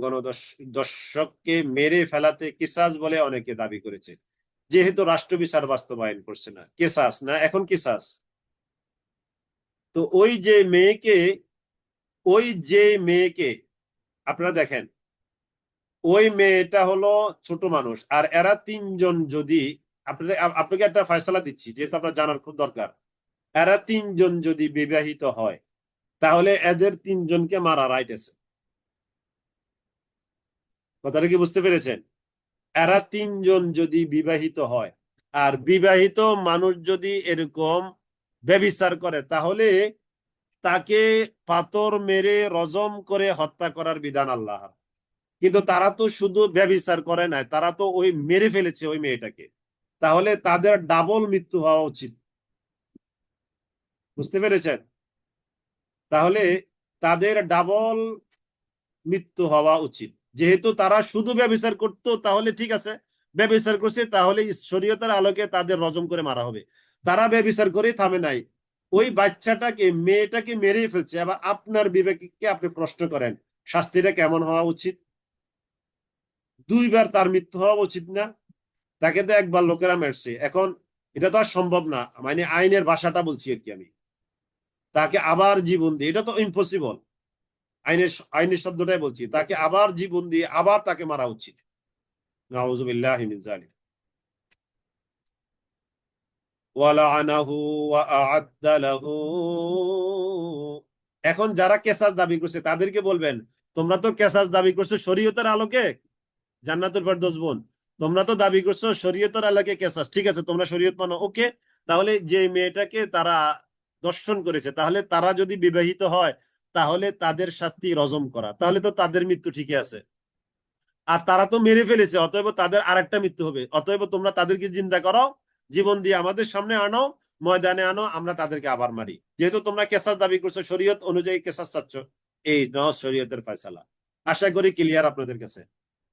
দর্শককে মেরে ফেলাতে কিসাস বলে অনেকে দাবি করেছে, যেহেতু রাষ্ট্র বিচার বাস্তবায়ন করছে না, কেসাস না, এখন কিসাস। তো ওই যে মেয়েকে আপনারা দেখেন, ওই মেয়েটা হলো ছোট মানুষ, আর এরা 3 জন যদি, আপনাকে একটা ফয়সালা দিচ্ছি যেহেতু আপনার জানার খুব দরকার, এরা 3 জন যদি বিবাহিত হয়, তাহলে এদের 3 জনকে মারা রাইট আছে। কথাটা কি বুঝতে পেরেছেন? এরা 3 জন যদি বিবাহিত হয়, আর বিবাহিত মানুষ যদি এরকম ব্যভিচার করে, তাহলে তাকে পাথর মেরে রজম করে হত্যা করার বিধান আল্লাহ। কিন্তু তারা তো শুধু ব্যভিচার করে নাই, তারা তো ওই মেরে ফেলেছে ওই মেয়েটাকে, তাহলে তাদের ডাবল মৃত্যু হওয়া উচিত। বুঝতে পেরেছেন? তাহলে তাদের ডাবল মৃত্যু হওয়া উচিত, যেহেতু তারা শুধু ব্যভিচার করতো তাহলে ঠিক আছে, ব্যভিচার করছে তাহলে শরীয়তের আলোকে তাদের রজম করে মারা হবে। তারা ব্যভিচার করে থামে নাই, ওই বাচ্চাটাকে মেয়েটাকে মেরেই ফেলছে। আবার আপনার বিবেককে আপনি প্রশ্ন করেন শাস্তিটা কেমন হওয়া উচিত? দুইবার তার মৃত্যু হওয়া উচিত না? তাকে তো একবার লোকেরা মেরছে, এখন এটা তো আর সম্ভব না, মানে আইনের ভাষাটা বলছি আর কি আমি। তাকে আবার জীবন দিয়ে, এটা তো ইম্পসিবল। আইনের আইনের শব্দটাই বলছি, তাকে আবার জীবন দিয়ে আবার তাকে মারা উচিত। নাউযুবিল্লাহি মিন যালিক। ওয়ালাআনাহু ওয়া আ'আদ্দা লাহু। এখন যারা কেসাস দাবি করছে তাদেরকে বলবেন, তোমরা তো কেসাস দাবি করছো শরীয়তের আলোকে, জান্নাতুল ফেরদৌস বোন, তোমরা তো দাবি করছো শরীয়তের আলোকে কেসাস, ঠিক আছে তোমরা শরীয়ত মানো, ওকে। তাহলে যে মেয়েটাকে তারা দর্শন করেছে, তাহলে তারা যদি বিবাহিত হয় তাহলে তাদের শাস্তি রজম করা, তাহলে তো তাদের মৃত্যু ঠিকই আছে। আর তারা তো মেরে ফেলেছে, অতএব তাদের আরেকটা মৃত্যু হবে, অতএব তোমরা তাদেরকে জিন্দা করো, জীবন দিয়ে আমাদের সামনে আনো, ময়দানে আনো, আমরা তাদেরকে আবার মারি। যেহেতু তোমরা কেসাস দাবি করছো, শরীয়ত অনুযায়ী কেসাস চাচ্ছ, এই নাও শরীয়তের ফয়সালা। আশা করি ক্লিয়ার আপনাদের কাছে।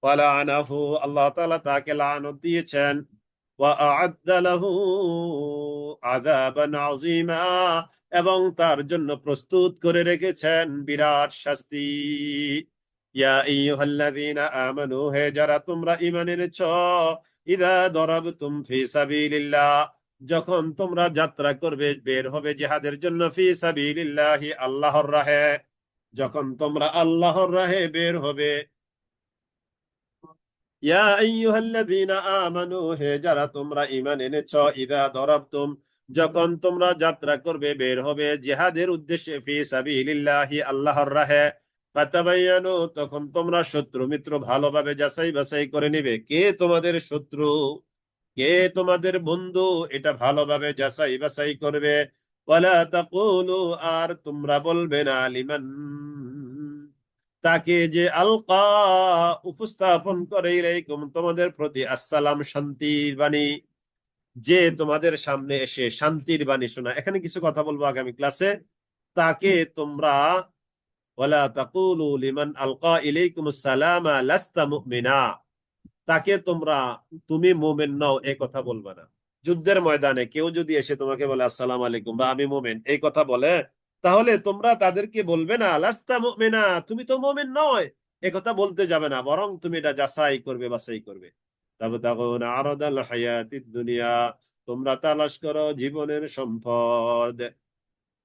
ওয়ালাআনাহু, আল্লাহ তাআলা তাকে লানত দিয়েছেন, ওয়া আ'আদ্দা লাহু আযাবান আযীমা, এবং তার জন্য প্রস্তুত করে রেখেছেন বিরাট শাস্তি। ইয়া আইয়ুহাল্লাযীনা আমানু, হে যারা তোমরা ঈমান এনেছো, ইযা দারাবতুম ফি সাবিলিল্লাহ, যখন তোমরা যাত্রা করবে, বের হবে জিহাদের জন্য, ফি সাবিলিল্লাহি, আল্লাহর রাহে, যখন তোমরা আল্লাহর রাহে বের হবে। ইয়া আইয়ুহাল্লাযীনা আমানু, হে যারা তোমরা ঈমান এনেছো, ইযা দারাবতুম, যখন তোমরা যাত্রা করবে, বের হবে জিহাদের উদ্দেশ্যে, ফি সাবিলিল্লাহি, আল্লাহর রাহে, ফাতাবায়ানু, তখন তোমরা শত্রু মিত্র ভালোভাবে যাচাই বাছাই করে নিবে, কে তোমাদের শত্রু কে তোমাদের বন্ধু, এটা ভালোভাবে যাচাই বাছাই করবে। ওয়ালা তাকুলু, আর তোমরা বলবে না, লিমান, তাকে যে আলকা, উপস্থাপন করে, ইলাইকুম, তোমাদের প্রতি, আসসালাম, শান্তির বাণী, যে তোমাদের সামনে এসে শান্তির বাণী শোনা। এখানে কিছু কথা বলবো আগামী ক্লাসে। তাকে তোমরা, ওয়ালা তাকুলু লিমান আলকা ইলাইকুমুস সালামা লাস্তা মুমিনা, তাকে তোমরা, তুমি মুমিন নও, এই কথা বলবে না। যুদ্ধের ময়দানে কেউ যদি এসে তোমাকে বলে আসসালাম আলাইকুম বা আমি মুমিন, এই কথা বলে, তাহলে তোমরা তাদেরকে বলবে না লাস্তা মুমিনা, তুমি তো মুমিন নয়, এই কথা বলতে যাবে না, বরং তুমি এটা যাচাই করবে, বাছাই করবে। তাবতাগুনা আরাদাল হায়াতিদ দুনিয়া, তোমরা তালাশ করো জীবনের সম্পদ,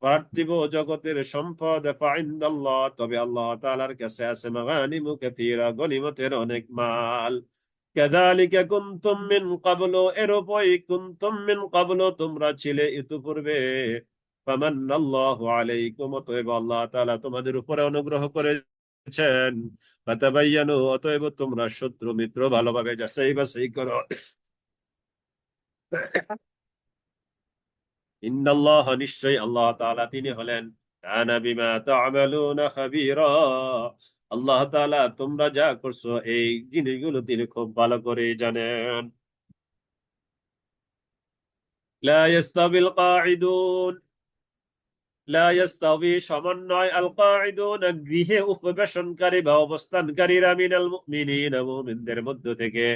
পার্থিব জগতের সম্পদ, ফাইন্দাল্লাহ, তবে আল্লাহ তাআলার কাছে আছে, মাগানিমু কাসীরা, গনিমতের অনেক মাল। কাযালিকা কুনতুম মিন ক্বাবলু, এরূপই কুনতুম মিন ক্বাবলু, তোমরা ছিলে ইতিপূর্বে, ফামান্নাল্লাহু আলাইকুম, অতএব আল্লাহ তাআলা তোমাদের উপরে অনুগ্রহ করেছেন, ফাতাবায়ানু, অতএব তোমরা শত্রু মিত্র ভালোভাবে যাচাই বাছাই করো। ইন্নাল্লাহ, নিশ্চয়ই আল্লাহ তাআলা, তিনি হলেন, কানা বিমা তা'মালুনা খাবীরা, আল্লাহ তাআলা তোমরা যা করছো এই জিনিসগুলো তিনি খুব ভালো করে জানেন। লা ইয়াস্তাবিল কাঈদুন, লা ইয়াস্তাবি, সমান নয়, আল কাঈদুন, গৃহে উপবেশনকারী বা অবস্থানকারীরা, মিনাল মুমিনিন, মুমিনদের মধ্য থেকে।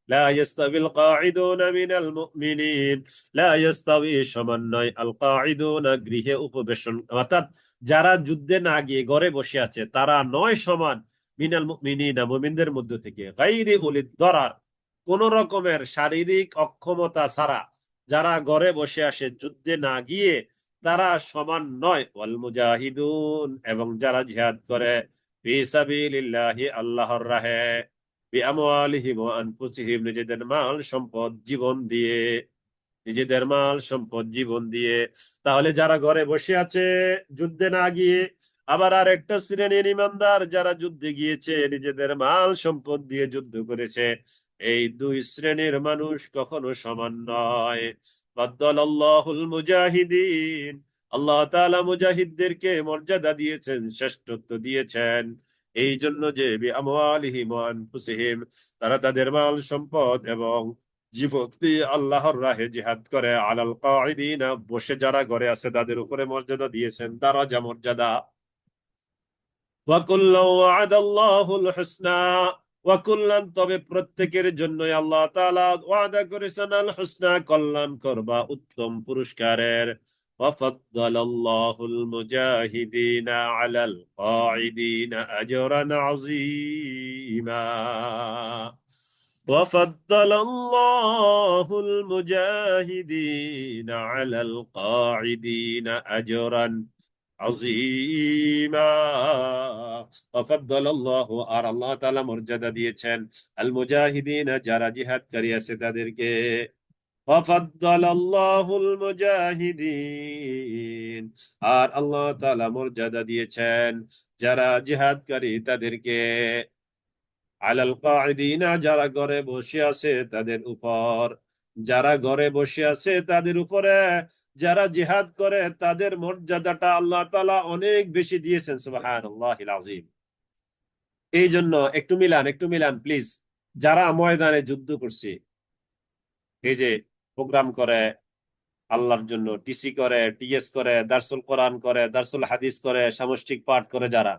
লা ইয়াস্তাবিল কাঈদুন মিনাল মুমিনিন, লা ইয়াস্তাবি, সমান নয়, আল কাঈদুন, গৃহে উপবেশন, অর্থাৎ যারা যুদ্ধে না গিয়ে ঘরে বসে আছে তারা নয় সমান, মিনাল মুমিনিন, মুমিনদের মধ্য থেকে, গায়রি উলিদ দরার, কোন রকমের শারীরিক অক্ষমতা ছাড়া যারা ঘরে বসে আসে যুদ্ধে না গিয়ে, তারা সমান নয়। ওয়াল মুজাহিদুন, এবং যারা জিহাদ করে, ফি সাবিলিল্লাহি, আল্লাহর রাহে, বিআমওয়ালিহিম ওয়া আনফুসিহিম, নিজেদের মাল সম্পদ জীবন দিয়ে, নিজেদের মাল সম্পদ জীবন দিয়ে। তাহলে যারা ঘরে বসে আছে যুদ্ধে না গিয়ে, আবার আর একটা শ্রেণীর ইমানদার যারা যুদ্ধে গিয়েছে নিজেদের মাল সম্পদ দিয়ে যুদ্ধ করেছে, এই দুই শ্রেণীর মানুষ কখনো সমান নয়। বাদ্দালাল্লাহুল মুজাহিদিন, আল্লাহ তাআলা মুজাহিদদেরকে মর্যাদা দিয়েছেন, শ্রেষ্ঠত্ব দিয়েছেন, এই জন্য যে বিআমওয়ালিহিম ওয়া আনফুসিহিম, তারা তাদের মাল সম্পদ এবং জীবন দিয়ে আল্লাহর রাহে জিহাদ করে, আলাল কাঈদিনা, বসে যারা ঘরে আছে তাদের উপরে মর্যাদা দিয়েছেন, তারা যা মর্যাদা। ওয়াকুল্লান ওয়া'আদাল্লাহুল হুসনা, ওয়াকুল্লান তবে প্রত্যেকের জন্যই আল্লাহ তাআলা ওয়াদা করেছেন আল হুসনা কল্যাণকর বা উত্তম পুরস্কারের। ওয়াফাদ্দালাল্লাহুল মুজাহিদিনা আলাল কাঈদিনা আজরান আযীমা। وفضل الله المجاهدين على القاعدين أجرا عظيما। وفضل الله আর আল্লাহ তাআলা মর্যাদা দিয়েছেন আল মুজাহিদিন যারা জিহাদকারী আছে তাদেরকে। وفضل الله المجاهدين আর আল্লাহ তাআলা মর্যাদা দিয়েছেন যারা জিহাদকারী তাদেরকে আলাল কাঈদিনা যারা ঘরে বসে আছে তাদের উপর, যারা ঘরে বসে আছে তাদের উপরে, যারা জিহাদ করে তাদের মর্যাদাটা আল্লাহ তাআলা অনেক বেশি দিয়েছেন। সুবহানাল্লাহিল আযীম। এই জন্য একটু মিলান প্লিজ। যারা ময়দানে যুদ্ধ করছে, এই যে প্রোগ্রাম করে আল্লাহর জন্য, টিসি করে, টিএস করে, দারসুল কোরআন করে, দারসুল হাদিস করে, সামষ্টিক পাঠ করে, যারা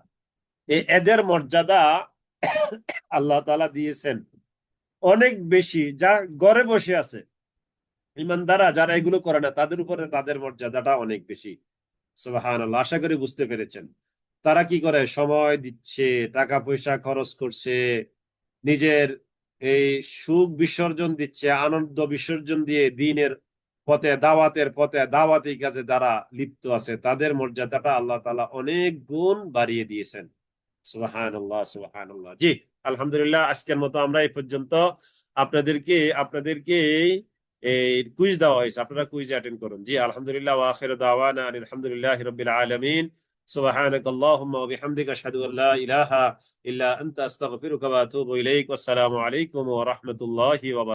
এদের মর্যাদা আল্লাহ তাআলা দিয়েছেন অনেক বেশি, যা ঘরে বসে আছে। ইমানদাররা যারা এগুলো করে না তাদের উপরে তাদের মর্যাদাটা অনেক বেশি। সুবহানাল্লাহ। আশা করি বুঝতে পেরেছেন। তারা কি করে? সময় দিচ্ছে, টাকা পয়সা খরচ করছে, নিজের এই সুখ বিসর্জন দিচ্ছে, আনন্দ বিসর্জন দিয়ে দিনের পথে, দাওয়াতের পথে, দাওয়াতি কাজে যারা লিপ্ত আছে তাদের মর্যাদাটা আল্লাহ তাআলা অনেক গুণ বাড়িয়ে দিয়েছেন। সুবহানাল্লাহ, সুবহানাল্লাহ। জি, আলহামদুলিল্লাহ। আজকের মতো আমরা এই পর্যন্ত। আপনাদেরকে এই কুইজ দেওয়া হয়েছে, আপনারা কুইজ অ্যাটেন্ড করুন। জি, আলহামদুলিল্লাহ। ওয়া আখিরু দাওয়ানা আলহামদুলিল্লাহি রাব্বিল আলামিন। সুবহানাকাল্লাহুম্মা ওয়া বিহামদিকা আশহাদু আল লা ইলাহা ইল্লা আনতা আস্তাগফিরুকা ওয়া আতুবু ইলাইক। ওয়াসসালামু আলাইকুম ওয়া রাহমাতুল্লাহি ওয়া বারাকাতুহু।